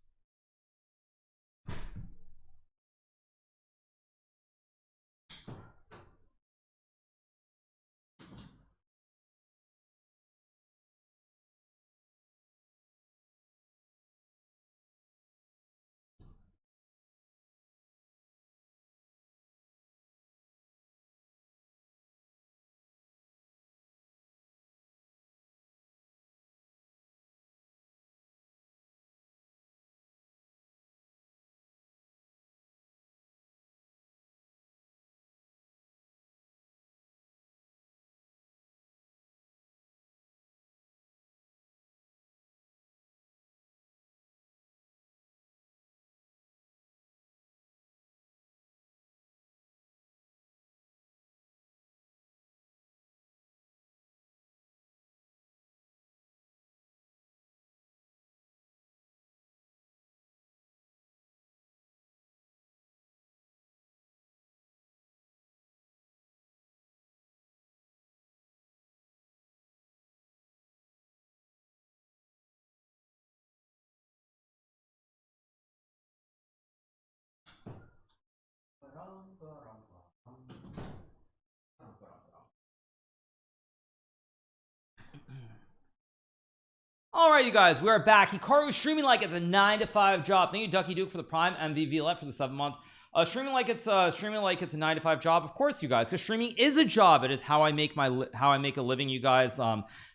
All right, you guys, we're back. Hikaru streaming like it's a 9-to-5 job. Thank you, Ducky Duke, for the prime. MVV Let for the 7 months. Streaming like it's a 9-to-5 job. Of course, you guys, because streaming is a job. It is how I make a living, you guys.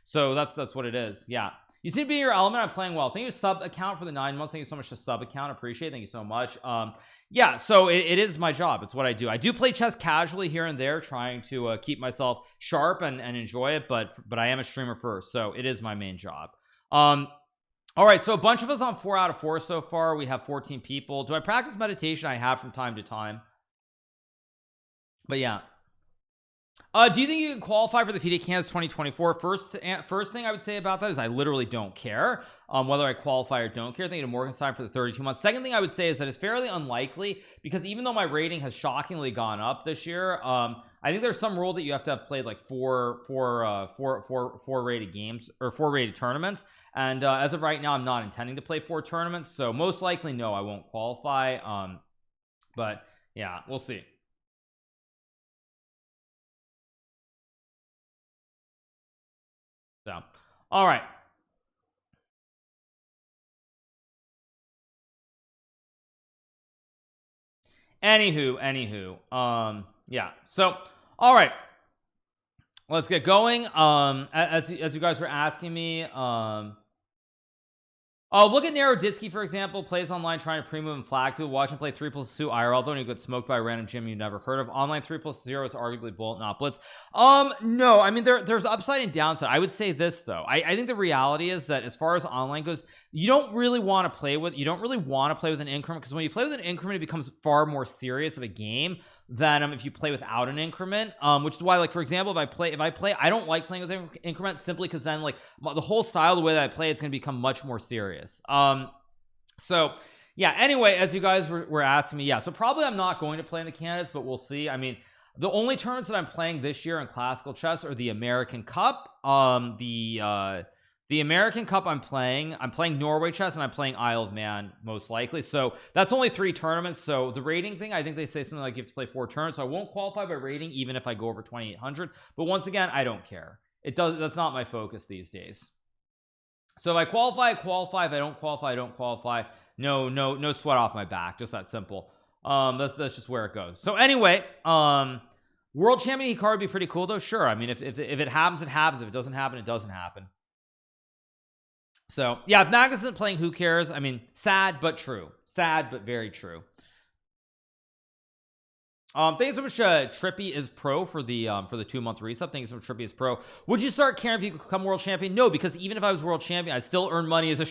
So that's what it is. Yeah, you seem to be in your element. I'm playing well. Thank you, sub account, for the 9 months. Thank you so much to sub account. Appreciate it. Thank you so much. Yeah, so it is my job. It's what I do. I do play chess casually here and there, trying to keep myself sharp and enjoy it, but I am a streamer first, so it is my main job. All right, so a bunch of us on 4 out of 4 so far. We have 14 people. Do I practice meditation? I have from time to time, but yeah. Do you think you can qualify for the FIDE Kansas 2024? First thing I would say about that is I literally don't care whether I qualify or don't care. Thank you to Morgenstein for the 32 months. Second thing I would say is that it's fairly unlikely, because even though my rating has shockingly gone up this year, I think there's some rule that you have to have played like four rated games or 4 rated tournaments, and as of right now, I'm not intending to play 4 tournaments, so most likely no, I won't qualify. But yeah, we'll see. So, all right. Anywho, yeah. So, all right, let's get going. As you guys were asking me, oh, look at Naroditsky, for example, plays online trying to pre-move and flag people. Watch him play 3+2 IRL, though, and he got smoked by a random gym you never heard of. Online 3+0 is arguably bullet, not blitz. No, I mean, there's upside and downside. I would say this, though. I think the reality is that as far as online goes, you don't really want to play with an increment, because when you play with an increment, it becomes far more serious of a game than if you play without an increment, which is why, like, for example, if I play, I don't like playing with an increment, simply because then, like, the whole style, the way that I play, it's going to become much more serious. So yeah, anyway, as you guys were asking me, yeah, so probably I'm not going to play in the candidates, but we'll see. I mean, The only tournaments that I'm playing this year in classical chess are the American Cup, the American Cup. I'm playing Norway chess, and I'm playing Isle of Man most likely. So that's only 3 tournaments. So the rating thing, I think they say something like you have to play 4 tournaments. So I won't qualify by rating even if I go over 2,800. But once again, I don't care. That's not my focus these days. So if I qualify, I qualify. If I don't qualify, I don't qualify. No sweat off my back. Just that simple. That's just where it goes. So anyway, world champion Hikaru would be pretty cool though. Sure. I mean, if it happens, it happens. If it doesn't happen, it doesn't happen. So yeah, if Magnus isn't playing, who cares? I mean, sad but true. Sad but very true. Thank you so much, Trippy is pro for the 2-month resub. Thank you so much, Trippy is pro. Would you start caring if you become world champion? No, because even if I was world champion, I still earn more money as a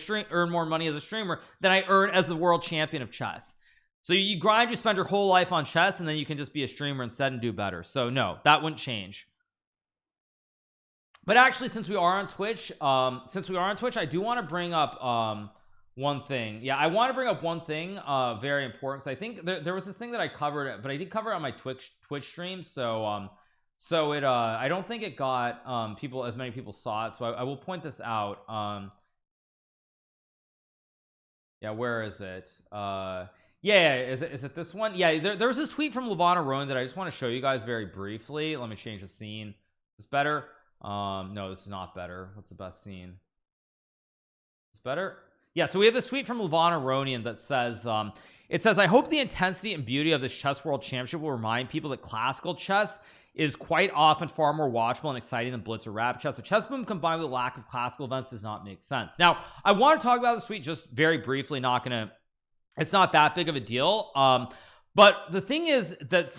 streamer than I earn as the world champion of chess. So you grind, you spend your whole life on chess, and then you can just be a streamer instead and do better. So no, that wouldn't change. But actually, since we are on Twitch, I do want to bring up one thing. Yeah, I want to bring up one thing very important, because I think there was this thing that I covered, but I did cover it on my Twitch stream. So I don't think it got as many people saw it. So I will point this out. Yeah, where is it? Yeah, is it this one? Yeah, there was this tweet from Levana Rowan that I just want to show you guys very briefly. Let me change the scene. Is this better? No, this is not better. What's the best scene? It's better. Yeah, so we have this tweet from Levana Ronian that says, it says, I hope the intensity and beauty of this Chess World Championship will remind people that classical chess is quite often far more watchable and exciting than blitz or rapid chess. A chess boom combined with a lack of classical events does not make sense. Now, I want to talk about this tweet just very briefly. It's not that big of a deal. But the thing is that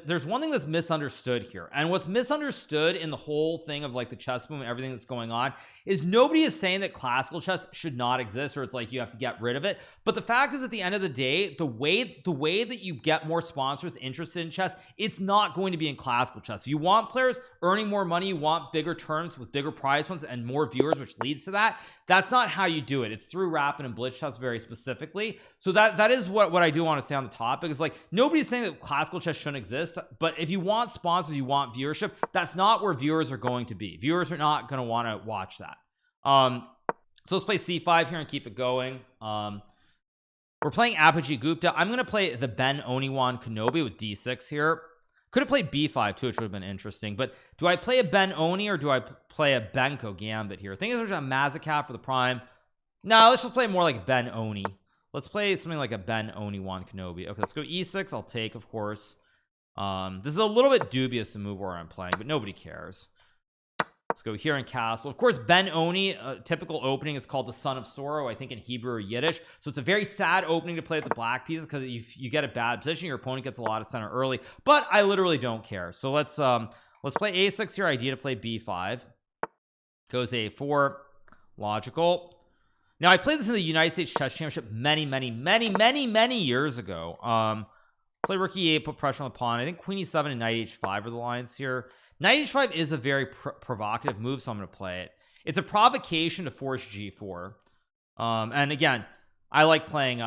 there's one thing that's misunderstood here, and what's misunderstood in the whole thing of like the chess boom and everything that's going on is nobody is saying that classical chess should not exist, or it's like you have to get rid of it. But the fact is, at the end of the day, the way that you get more sponsors interested in chess, it's not going to be in classical chess. If you want players earning more money, you want bigger terms with bigger prize funds and more viewers, which leads to that. That's not how you do it. It's through rapid and blitz chess very specifically. So that is what I do want to say on the topic, is like nobody's saying that classical chess shouldn't exist, but if you want sponsors, you want viewership, that's not where viewers are going to be. Viewers are not going to want to watch that. So let's play c5 here and keep it going. We're playing Apogee Gupta. I'm going to play the Ben Oniwan Kenobi with d6 here. Could have played b5 too, which would have been interesting, but do I play a Ben Oni or do I play a Benko Gambit here? I think there's a Mazakav for the prime. No, let's just play more like Ben Oni. Let's play something like a Ben Oniwan Kenobi. Okay, let's go e6. I'll take, of course. This is a little bit dubious to move where I'm playing, but nobody cares. Let's go here in castle. Of course, Ben Oni, typical opening is called the Son of Sorrow, I think in Hebrew or Yiddish. So it's a very sad opening to play with the black pieces, because if you get a bad position, your opponent gets a lot of center early. But I literally don't care. So let's play a6 here. Idea to play b5. Goes a4. Logical. Now, I played this in the United States Chess Championship many years ago. Play rook e8, put pressure on the pawn. I think queen e7 and knight h5 are the lines here. Knight h5 is a very provocative move, so I'm going to play it. It's a provocation to force g4. And again, I like playing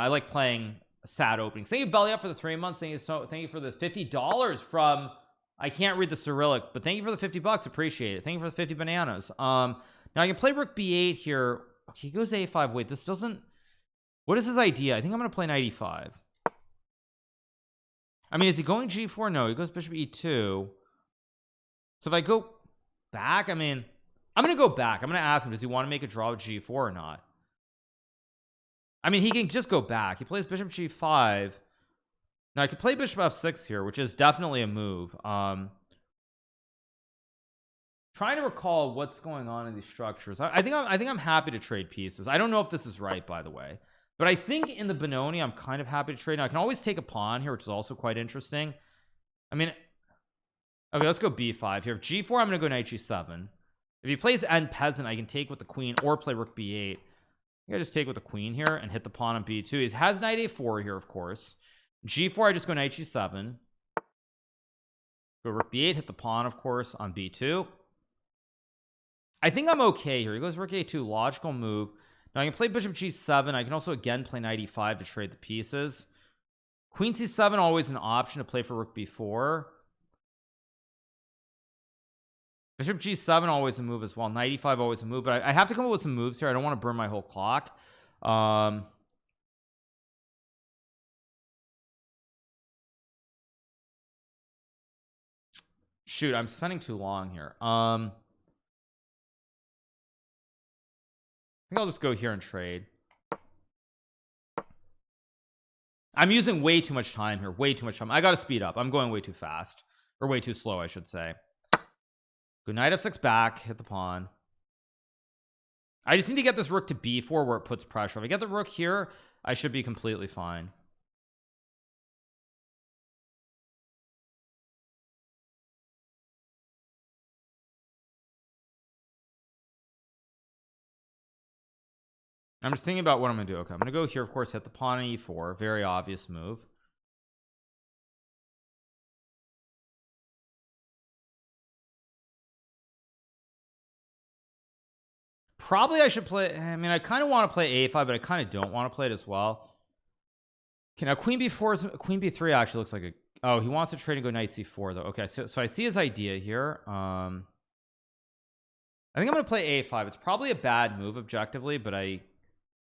sad openings. Thank you, Belly Up, for the 3 months. Thank you for the $50 from, I can't read the Cyrillic, but thank you for the $50. Appreciate it. Thank you for the 50 bananas. Now I can play rook b8 here. Okay, he goes a5. Wait, this doesn't, what is his idea? I think I'm going to play knight e5. I mean, is he going g4? No, he goes bishop e2. So if I go back, I mean, I'm going to go back. I'm going to ask him, does he want to make a draw with g4 or not? I mean, he can just go back. He plays bishop g5. Now I could play bishop f6 here, which is definitely a move. Trying to recall what's going on in these structures. I think I'm happy to trade pieces. I don't know if this is right, by the way, but I think in the Benoni I'm kind of happy to trade. Now I can always take a pawn here, which is also quite interesting. I mean, okay, let's go b5 here. If g4, I'm going to go knight g7. If he plays end peasant, I can take with the queen or play rook b8. I just take with the queen here and hit the pawn on b2. He has knight a4 here, of course. g4, I just go knight g7. Go rook b8, hit the pawn, of course, on b2. I think I'm okay here. He goes rook a2, logical move. Now I can play bishop g7. I can also again play knight e5 to trade the pieces. Queen c7, always an option to play for rook b4. Bishop g7 always a move as well. Knight e5 always a move, but I have to come up with some moves here. I don't want to burn my whole clock. Shoot, I'm spending too long here. I think I'll just go here and trade. I'm using way too much time here. Way too much time. I gotta speed up. I'm going way too fast, or way too slow, I should say. Go knight f6 back, hit the pawn. I just need to get this rook to b4 where it puts pressure. If I get the rook here, I should be completely fine. I'm just thinking about what I'm gonna do. Okay, I'm gonna go here, of course, hit the pawn on e4. Very obvious move. Probably I should play. I mean, I kind of want to play a5, but I kind of don't want to play it as well. Okay, now queen b4 is queen b3 actually looks like a. Oh, he wants to trade and go knight c4 though. Okay, so I see his idea here. I think I'm gonna play a5. It's probably a bad move objectively, but I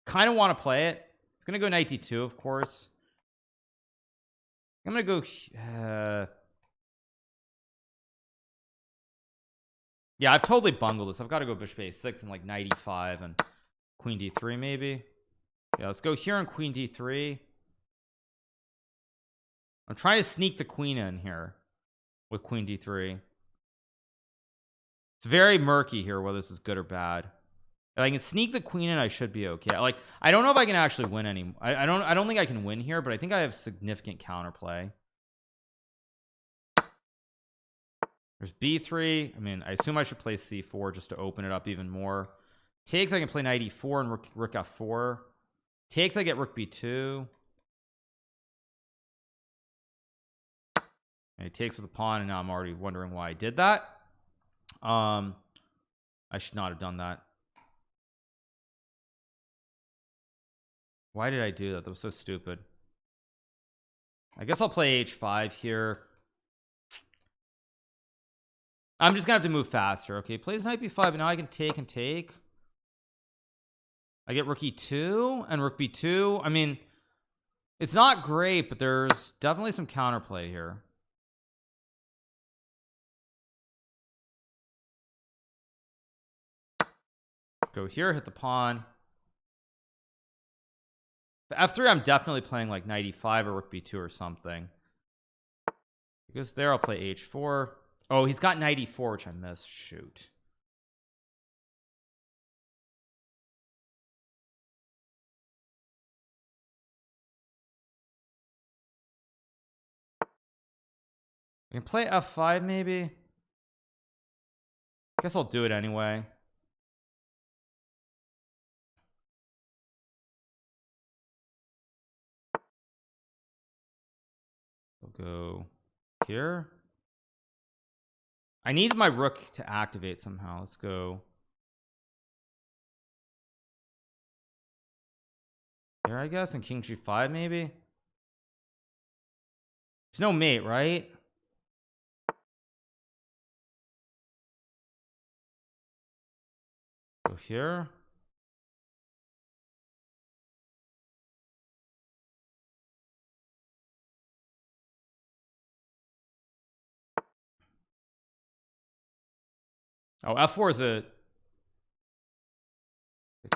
kind of want to play it. It's gonna go knight d2, of course. I'm gonna go. Yeah, I've totally bungled this. I've got to go bishop a6 and like knight e5 and queen d3 maybe. Yeah, let's go here on queen d3. I'm trying to sneak the queen in here with queen d3. It's very murky here whether this is good or bad. If I can sneak the queen in, I should be okay. Like, I don't know if I can actually win any. I don't think I can win here, but I think I have significant counterplay. There's b3. I mean, I assume I should play c4 just to open it up even more. Takes, I can play knight e4 and rook f4. Takes, I get rook b2. And he takes with a pawn, and now I'm already wondering why I did that. I should not have done that. Why did I do that? That was so stupid. I guess I'll play h5 here. I'm just gonna have to move faster. Okay, plays knight b5, and now I can take and take. I get rook e2 and rook b2. I mean, it's not great, but there's definitely some counterplay here. Let's go here, hit the pawn. The f3, I'm definitely playing like knight e5 or rook b2 or something. Because there, I'll play h4. Oh, he's got knight e4, which I missed. Shoot. I can play f5 maybe. Guess I'll do it anyway. I'll go here. I need my rook to activate somehow. Let's go here, I guess, and king g5 maybe. There's no mate, right? Go here. Oh, f4 is a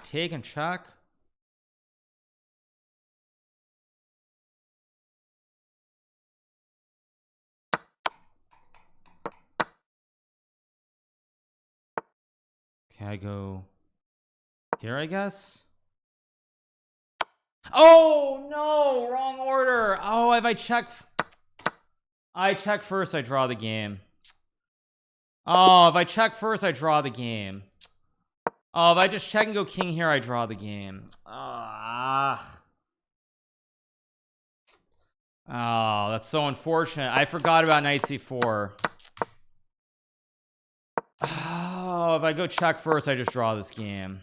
take and check. Okay, I go here, I guess. Oh no, wrong order. Oh, if I check first, I draw the game. Oh, if I check first, I draw the game. Oh, if I just check and go king here, I draw the game. Oh, that's so unfortunate. I forgot about knight c4. Oh, if I go check first, I just draw this game.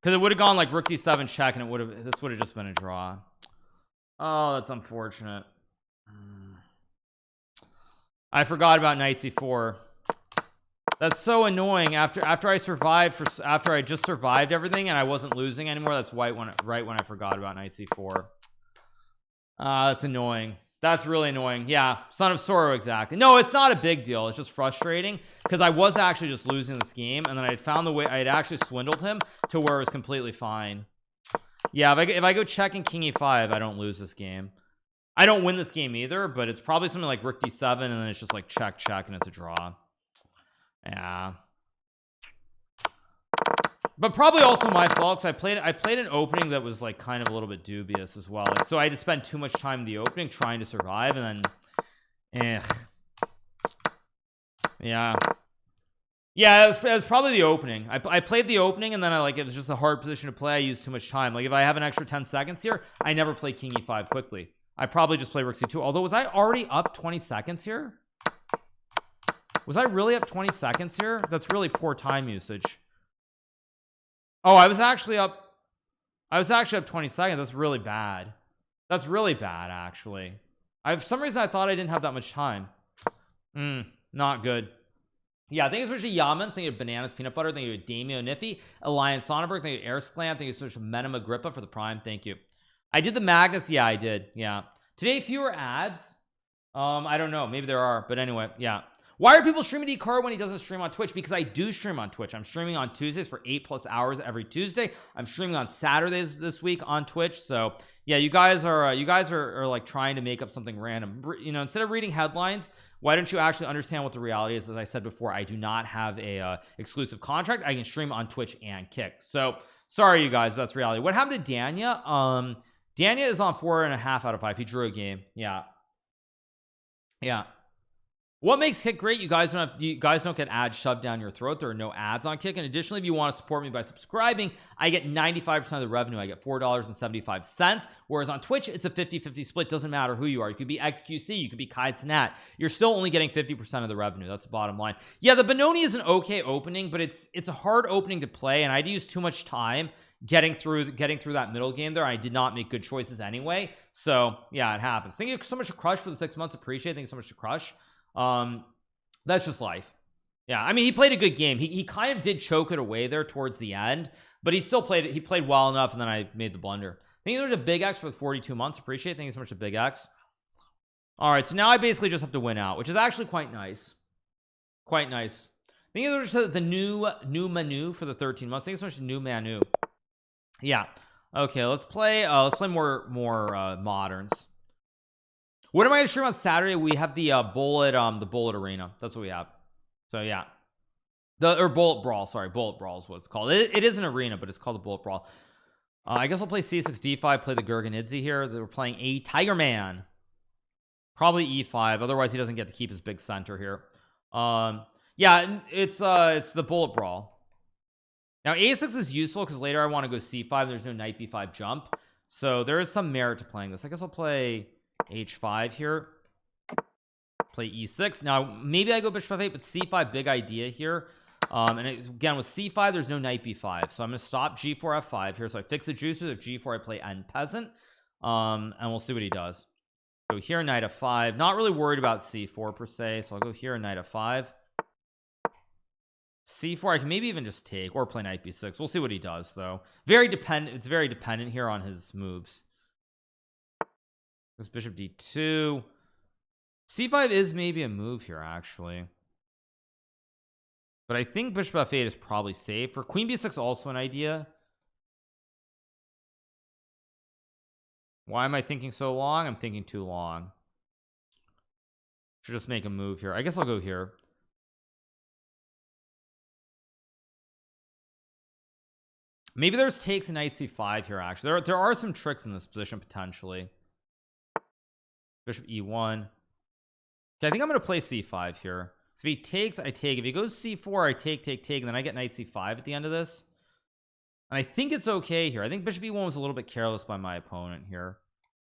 Because it would have gone like rook d7 check, and this would have just been a draw. Oh, that's unfortunate. I forgot about knight c4. That's so annoying. After I just survived everything and I wasn't losing anymore. That's right when I forgot about knight c4. That's annoying. That's really annoying. Yeah, Son of Sorrow, exactly. No, it's not a big deal. It's just frustrating because I was actually just losing this game, and then I had found the way. I had actually swindled him to where it was completely fine. Yeah, if I go checking king e5, I don't lose this game. I don't win this game either, but it's probably something like rook d7, and then it's just like check and it's a draw. Yeah, but probably also my fault, because I played an opening that was like kind of a little bit dubious as well. Like, so I had to spend too much time in the opening trying to survive, and then yeah, it was probably the opening. I played the opening, and then it was just a hard position to play. I used too much time. Like, if I have an extra 10 seconds here, I never play king e5 quickly. I probably just play rook c2. Although, was I already up 20 seconds here? Was I really up 20 seconds here? That's really poor time usage. Oh, I was actually up 20 seconds. That's really bad. That's really bad, actually. For some reason I thought I didn't have that much time. Not good. Yeah, thank you so much to Yaman. Thank you to Bananas Peanut Butter. Thank you to Damio Niffy, Alliance Sonnenberg. Thank you to Airsklan. Thank you so much to Menem Agrippa for the Prime. Thank you. I did the Magnus. Yeah, I did. Yeah. Today, fewer ads. I don't know. Maybe there are. But anyway, yeah. Why are people streaming Hikaru when he doesn't stream on Twitch? Because I do stream on Twitch. I'm streaming on Tuesdays for 8+ hours every Tuesday. I'm streaming on Saturdays this week on Twitch. So yeah, you guys are like trying to make up something random. You know, instead of reading headlines, why don't you actually understand what the reality is? As I said before, I do not have a exclusive contract. I can stream on Twitch and Kick. So sorry, you guys, but that's reality. What happened to Danya? Danya is on 4.5 out of 5. He drew a game. Yeah. What makes Kick great? You guys don't get ads shoved down your throat. There are no ads on Kick. And additionally, if you want to support me by subscribing, I get 95% of the revenue. I get $4.75. Whereas on Twitch, it's a 50-50 split. Doesn't matter who you are. You could be XQC, you could be Kai Cenat. You're still only getting 50% of the revenue. That's the bottom line. Yeah, the Benoni is an okay opening, but it's a hard opening to play, and I'd use too much time getting through that middle game there. I did not make good choices anyway. So yeah, it happens. Thank you so much to Crush for the 6 months. Appreciate it. Thank you so much to Crush. That's just life. Yeah, I mean, he played a good game. He kind of did choke it away there towards the end, but he still played it. He played well enough, and then I made the blunder. Thank you so much to Big X for the 42 months. Appreciate it. Thank you so much to Big X. All right, so now I basically just have to win out, which is actually quite nice. Thank you so much to the new Manu for the 13 months. Thank you so much to new Manu. Yeah. Okay, let's play more moderns. What am I going to stream on Saturday? We have the bullet arena. That's what we have. So yeah, bullet brawl. Sorry, bullet brawl is what it's called. It is an arena, but it's called a bullet brawl. I guess I'll play c6 d5. Play the Gurganidze here. We're playing a Tiger Man. Probably e5. Otherwise, he doesn't get to keep his big center here. Yeah, it's the bullet brawl. Now a6 is useful because later I want to go c5. There's no knight b5 jump, so there is some merit to playing this. I guess I'll play h5 here, play e6. Now maybe I go bishop f8, but c5, big idea here. And again, with c5 there's no knight b5, so I'm going to stop g4 f5 here. So I fix the juices. If g4 I play n peasant, and we'll see what he does. Go here, knight f5. Not really worried about c4 per se, so I'll go here, knight f5. c4 I can maybe even just take or play knight b6. We'll see what he does though. It's very dependent here on his moves. Goes bishop d2. c5 is maybe a move here actually, but I think bishop f8 is probably safe. For queen b6 also an idea. Why am I thinking so long? I'm thinking too long. Should just make a move here. I guess I'll go here. Maybe there's takes and knight c5 here actually. There are some tricks in this position potentially. Bishop e1. Okay, I think I'm going to play c5 here. So if he takes, I take. If he goes c4, I take, and then I get knight c5 at the end of this. And I think it's okay here. I think bishop e1 was a little bit careless by my opponent here.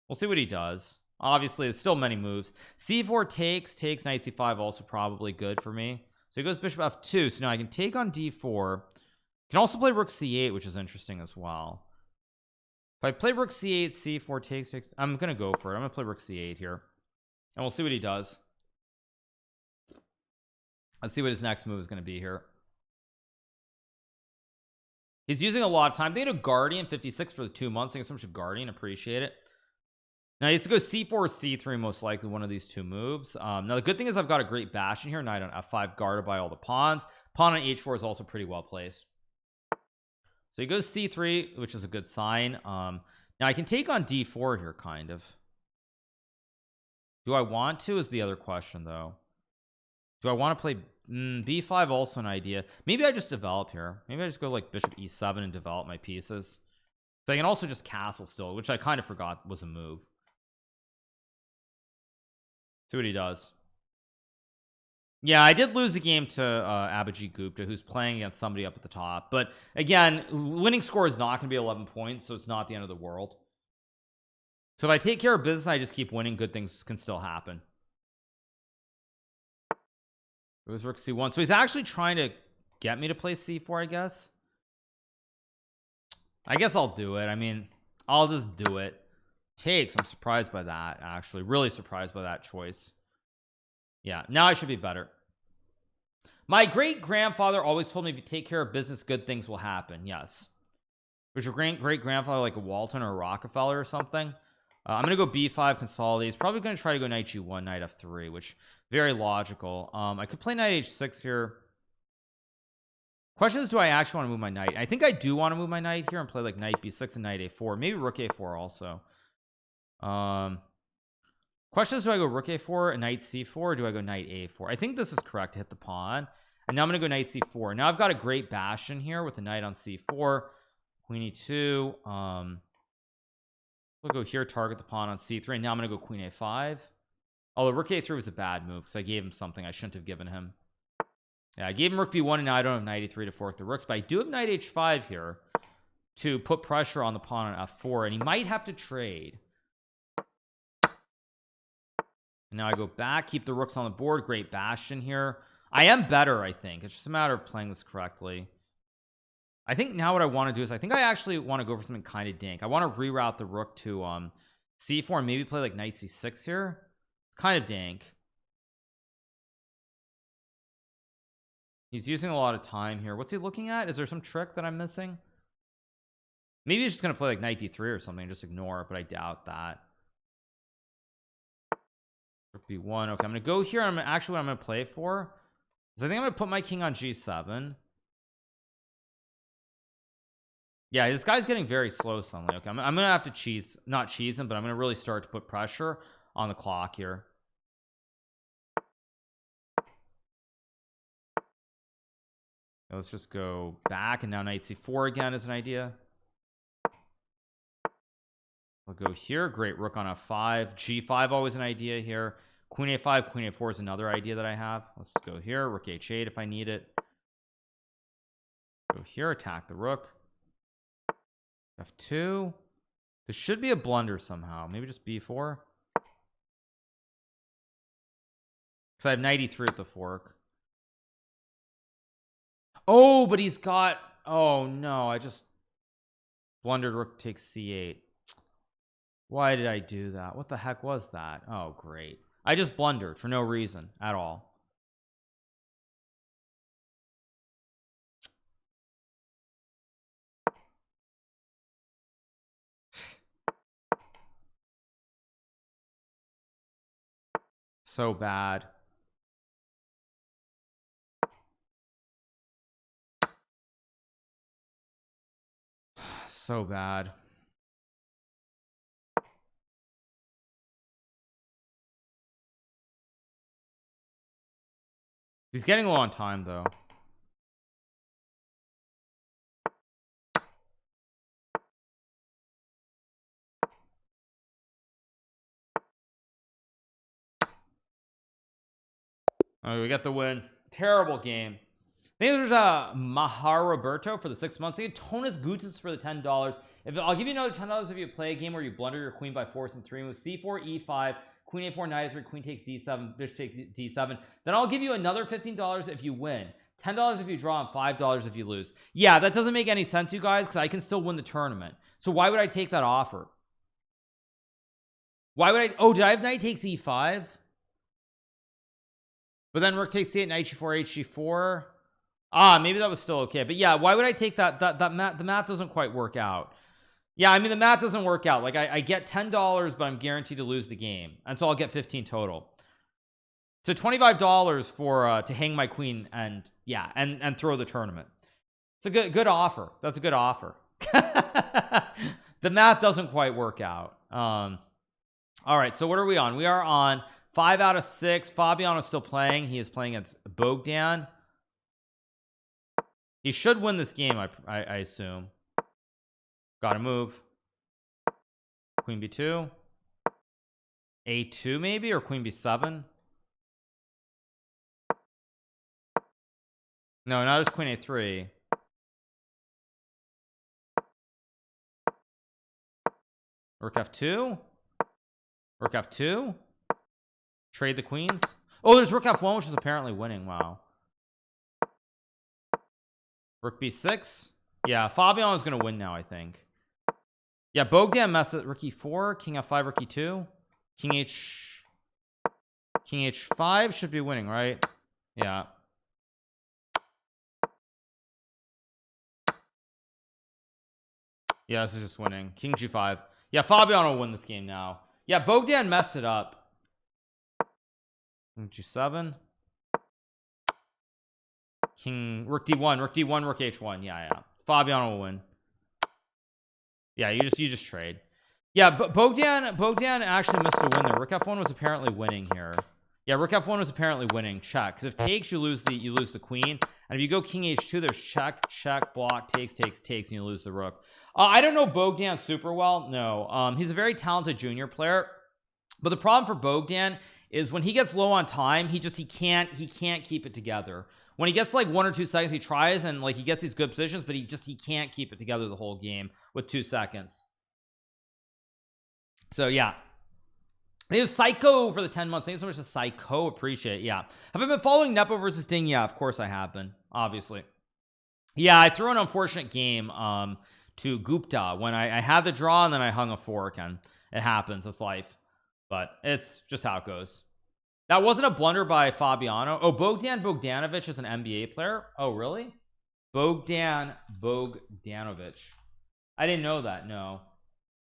We'll see what he does. Obviously, there's still many moves. c4 takes, knight c5, also probably good for me. So he goes bishop f2. So now I can take on d4. Can also play rook c8, which is interesting as well. If I play rook c8, c4 takes, I'm gonna go for it. I'm gonna play rook c8 here, and we'll see what he does. Let's see what his next move is going to be here. He's using a lot of time. They need a Guardian 56 for the 2 months. Thank you so much, Guardian. Appreciate it. Now he has to go c4 or c3, most likely one of these two moves. Now the good thing is I've got a great bash in here. Knight on f5 guarded by all the pawns. Pawn on h4 is also pretty well placed. So he goes c3, which is a good sign. Now I can take on d4 here, kind of. Do I want to is the other question, though. Do I want to play b5? Also an idea. Maybe I just develop here. Maybe I just go like bishop e7 and develop my pieces. So I can also just castle still, which I kind of forgot was a move. See what he does. Yeah, I did lose the game to Abhijit Gupta, who's playing against somebody up at the top. But again, winning score is not going to be 11 points, so it's not the end of the world. So if I take care of business, I just keep winning, good things can still happen. It was rook c1. So he's actually trying to get me to play c4, I guess. I guess I'll do it. I mean, I'll just do it. Takes. I'm surprised by that, actually. Really surprised by that choice. Yeah, now I should be better. My great-grandfather always told me if you take care of business, good things will happen. Yes. Was your great-grandfather like a Walton or a Rockefeller or something? I'm going to go b5, consolidate. He's probably going to try to go knight g1, knight f3, which very logical. I could play knight h6 here. Question is, do I actually want to move my knight? I think I do want to move my knight here and play like knight b6 and knight a4. Maybe rook a4 also. Question is, do I go rook a4 and knight c4, or do I go knight a4? I think this is correct to hit the pawn. And now I'm going to go knight c4. Now I've got a great bastion here with the knight on c4, queen e2. We'll go here, target the pawn on c3, and now I'm going to go queen a5. Although rook a3 was a bad move because I gave him something I shouldn't have given him. Yeah, I gave him rook b1, and now I don't have knight e3 to fork the rooks, but I do have knight h5 here to put pressure on the pawn on f4, and he might have to trade. And now I go back, keep the rooks on the board. Great bastion here. I am better, I think. It's just a matter of playing this correctly. I think now what I want to do is I think I actually want to go for something kind of dank. I want to reroute the rook to c4 and maybe play like knight c6 here. It's kind of dank. He's using a lot of time here. What's he looking at? Is there some trick that I'm missing? Maybe he's just going to play like knight d3 or something and just ignore it, but I doubt that. Rook b1. Okay, I'm going to go here. I'm actually what I'm going to play for is I think I'm going to put my king on g7. Yeah, this guy's getting very slow suddenly. Okay, I'm going to have to not cheese him, but I'm going to really start to put pressure on the clock here. Let's just go back, and now knight c4 again is an idea. I'll go here. Great rook on f5. g5 always an idea here. Queen a5, queen a4 is another idea that I have. Let's just go here. Rook h8 if I need it. Go here, attack the rook. f2. This should be a blunder somehow. Maybe just b4. Because I have knight e3 at the fork. Oh, but he's got... Oh, no. I just blundered. Rook takes c8. Why did I do that? What the heck was that? Oh, great. I just blundered for no reason at all. So bad. So bad. He's getting low on time though. Oh, we got the win. Terrible game. Thanks there's Maharaberto for the 6 months. Thank you Tonas Gutis for the $10. If I'll give you another $10 if you play a game where you blunder your queen by force and 3 moves, c4 e5, queen a4, knight a3, queen takes d7, bishop takes d7. Then I'll give you another $15 if you win, $10 if you draw, and $5 if you lose. Yeah, that doesn't make any sense, you guys, because I can still win the tournament. So why would I take that offer? Why would I? Oh, did I have knight takes e5? But then rook takes c8, knight g4, hg4. Ah, maybe that was still okay. But yeah, why would I take that? The math doesn't quite work out. Yeah, I mean, the math doesn't work out. Like I get $10, but I'm guaranteed to lose the game, and so I'll get 15 total. So $25 for to hang my queen and yeah, and throw the tournament. It's a good offer. That's a good offer. The math doesn't quite work out. All right, so what are we on? We are on 5 out of 6. Fabiano is still playing. He is playing against Bogdan. He should win this game, I assume. Gotta move. Queen b2. a2 maybe, or queen b7. No, now there's queen a3. Rook f2. Rook f2. Trade the queens. Oh, there's rook f1, which is apparently winning. Wow. Rook b6. Yeah, Fabiano is gonna win now, I think. Yeah, Bogdan messes. Rook e4, king f5, rook e2, king h5 should be winning, right? Yeah. Yeah, this is just winning. King g5. Yeah, Fabiano will win this game now. Yeah, Bogdan messed it up. King g7. King rook d1, rook d1, rook h1. Yeah, yeah. Fabiano will win. Yeah, you just trade. Yeah, but Bogdan actually missed a win there. Rook f1 was apparently winning here. Yeah, rook f1 was apparently winning. Check, because if takes, you lose the queen, and if you go king h2, there's check, block, takes, and you lose the rook. I don't know Bogdan super well. No, he's a very talented junior player, but the problem for Bogdan is when he gets low on time, he can't keep it together. When he gets like 1 or 2 seconds, he tries and like he gets these good positions, but he can't keep it together the whole game with 2 seconds. So yeah, it was Psycho for the 10 months. Thanks so much to Psycho. Appreciate it. Yeah, have I been following Nepo versus Ding? Yeah, of course I have been, obviously. Yeah, I threw an unfortunate game to Gupta when I had the draw and then I hung a fork, and it happens. It's life, but it's just how it goes. That wasn't a blunder by Fabiano. Oh, Bogdan Bogdanovic is an NBA player. Oh, really? Bogdan Bogdanovic. I didn't know that. No,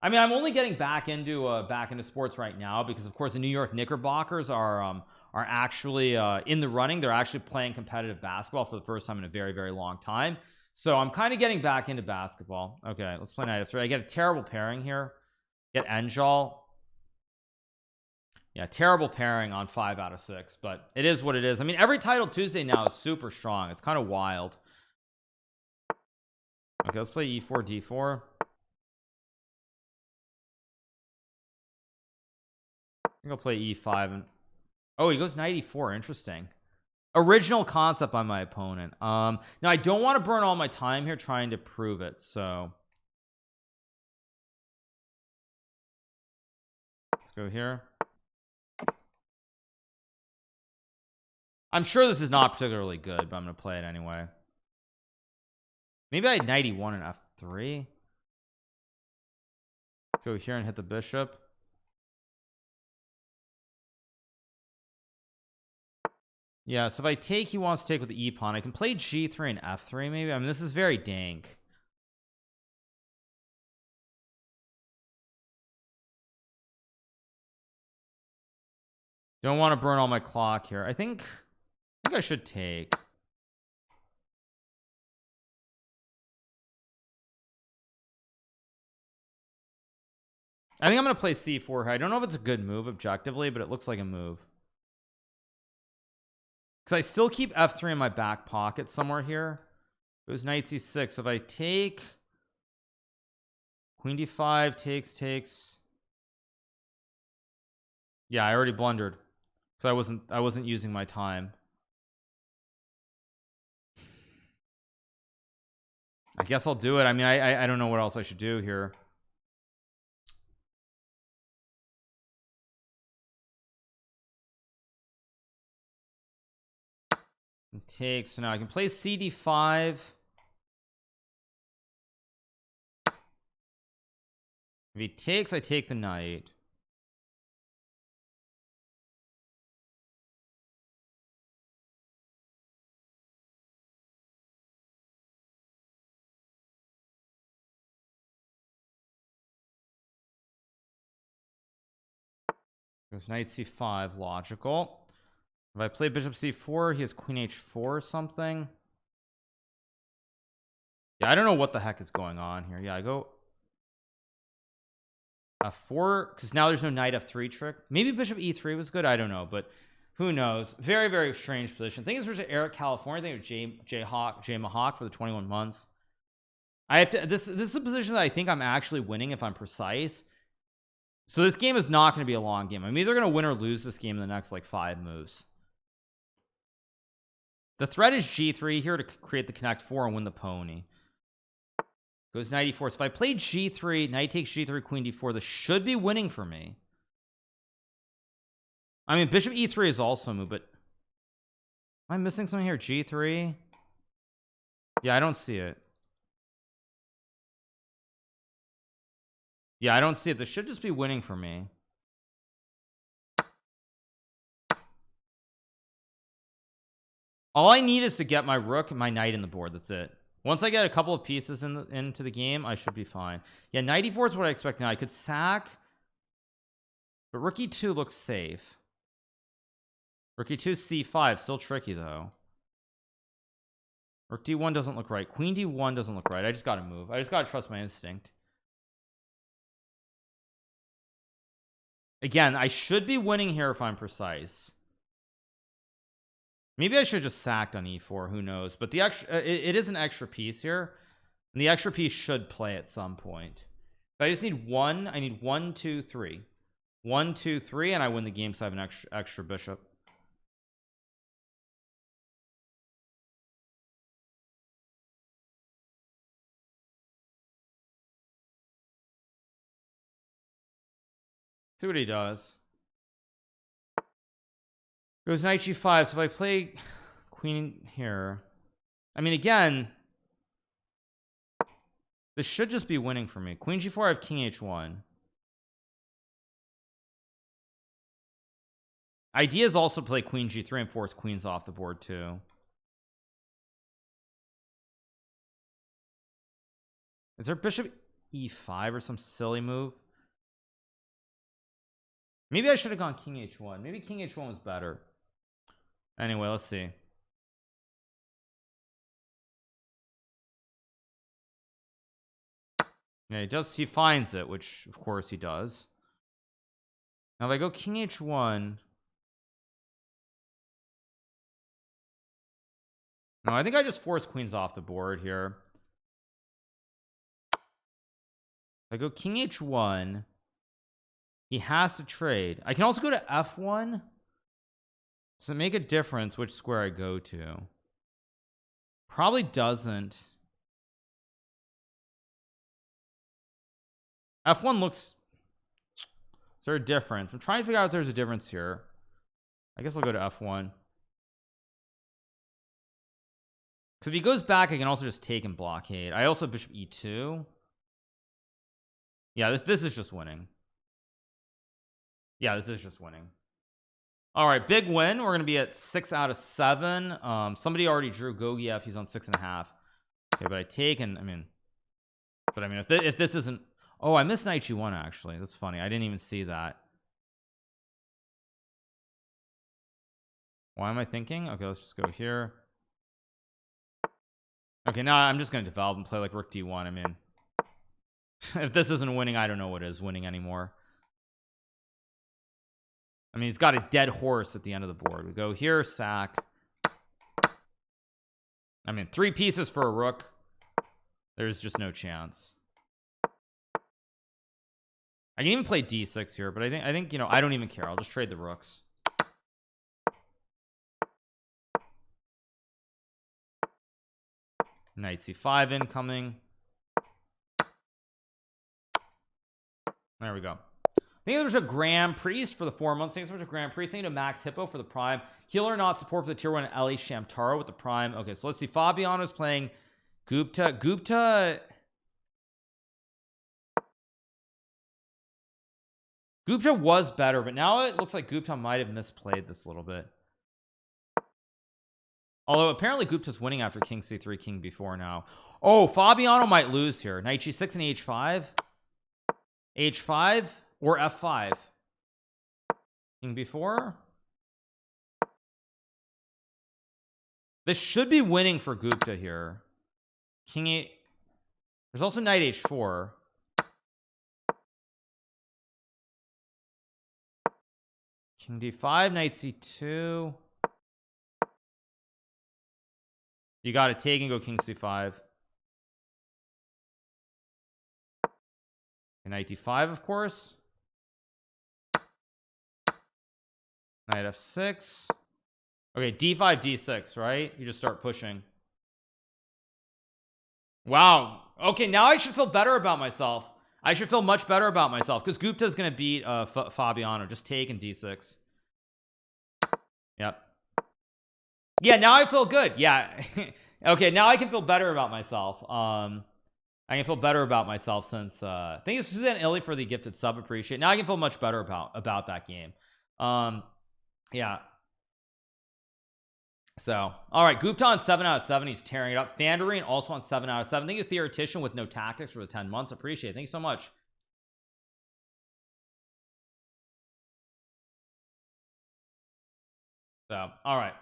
I mean, I'm only getting back into sports right now because, of course, the New York Knickerbockers are actually in the running. They're actually playing competitive basketball for the first time in a very, very long time. So I'm kind of getting back into basketball. Okay, let's play knight f3. I get a terrible pairing here. Get Enjal. Yeah, terrible pairing on 5 out of 6, but it is what it is. I mean, every title Tuesday now is super strong. It's kind of wild. Okay, let's play e4 d4. I'm gonna play e5 and oh, he goes knight e4. Interesting. Original concept by my opponent. Now I don't want to burn all my time here trying to prove it, so let's go here. I'm sure this is not particularly good, but I'm gonna play it anyway. Maybe I had knight e1 and f3. Go here and hit the bishop. Yeah, so if I take, he wants to take with the e pawn. I can play g3 and f3 maybe. I mean, this is very dank. Don't want to burn all my clock here. I think I should take. I think I'm going to play c4 here. I don't know if it's a good move objectively, but it looks like a move. Because I still keep f3 in my back pocket somewhere here. It was knight c6. So if I take queen d5, takes. Yeah, I already blundered because I wasn't using my time. I guess I'll do it. I mean, I don't know what else I should do here. Takes. So now I can play cd5. If he takes, I take the knight. Goes knight c5, logical. If I play bishop c4, he has queen h4 or something. Yeah, I don't know what the heck is going on here. Yeah, I go f4 because now there's no knight f3 trick. Maybe bishop e3 was good, I don't know, but who knows. Very, very strange position. I think it's versus Eric California. I think it's GMHikaru for the 21 months. I have to this is a position that I think I'm actually winning if I'm precise. So this game is not going to be a long game. I'm either going to win or lose this game in the next like 5 moves. The threat is g3 here to create the connect 4 and win the pony. Goes knight e4. So if I play g3, knight takes g3, queen d4, this should be winning for me. I mean, bishop e3 is also a move, but am I missing something here? g3? Yeah, I don't see it. Yeah, I don't see it. This should just be winning for me. All I need is to get my rook and my knight in the board. That's it. Once I get a couple of pieces into the game, I should be fine. Yeah, knight e4 is what I expect now. I could sack, but rook e2 looks safe. Rook e2 c5, still tricky though. Rook d1 doesn't look right. Queen d1 doesn't look right. I just gotta move. I just gotta trust my instinct. Again, I should be winning here if I'm precise. Maybe I should just sacked on e4, who knows, but the extra it is an extra piece here, and the extra piece should play at some point. But I just need one. I need 1 2 3 1 2 3 and I win the game because I have an extra bishop. See what he does. Goes knight g5. So if I play queen here, I mean, again, this should just be winning for me. Queen g4, I have king h1. Idea is also play queen g3 and force queens off the board too. Is there bishop e5 or some silly move? Maybe I should have gone king h1. Maybe king h1 was better. Anyway, let's see. Yeah, he finds it, which of course he does. Now if I go king h1, no, I think I just force queens off the board here. If I go king h1, he has to trade. I can also go to f1. Does it make a difference which square I go to? Probably doesn't. F1 looks... Is there a difference? I'm trying to figure out if there's a difference here. I guess I'll go to F1. Because if he goes back, I can also just take and blockade. I also have bishop e2. Yeah, this is just winning. Yeah, this is just winning. All right, big win. We're going to be at 6 out of 7. Somebody already drew Gogiev. He's on 6.5. Okay, but I take and I mean, if this isn't... Oh, I missed knight g1 actually. That's funny. I didn't even see that. Why am I thinking? Okay, let's just go here. Okay, now I'm just going to develop and play like rook d1. I mean, if this isn't winning, I don't know what is winning anymore. I mean, he's got a dead horse at the end of the board. We go here, sack. I mean, 3 pieces for a rook. There's just no chance. I can even play d6 here, but I think you know, I don't even care. I'll just trade the rooks. Knight c5 incoming. There we go. I think there's a Grand Prix for the 4 months. I think there's a Grand Prix. I think a Max Hippo for the Prime. Heal or not support for the tier 1 Ellie Shamtaro with the Prime. Okay, so let's see. Fabiano's playing Gupta. Gupta was better, but now it looks like Gupta might have misplayed this a little bit. Although apparently Gupta's winning after king c3, king b4 now. Oh, Fabiano might lose here. Knight g6 and h5. H5 or f5. King b4. This should be winning for Gupta here. King 8. There's also knight h4. King d5, knight c2. You got to take and go king c5. And knight d5, of course. Knight f6. Okay, d5, d6, right? You just start pushing. Wow. Okay, now I should feel better about myself. I should feel much better about myself because Gupta's going to beat Fabiano. Just take and d6. Yep. Yeah, now I feel good. Yeah. Okay, now I can feel better about myself. I can feel better about myself since thank you Suzanne Illy for the gifted sub. Appreciate it. Now I can feel much better about that game. Yeah. So all right, Gupta on 7 out of 7. He's tearing it up. Fandarine also on 7 out of 7. Thank you Theoretician with no tactics for the 10 months. Appreciate it. Thank you so much. So all right.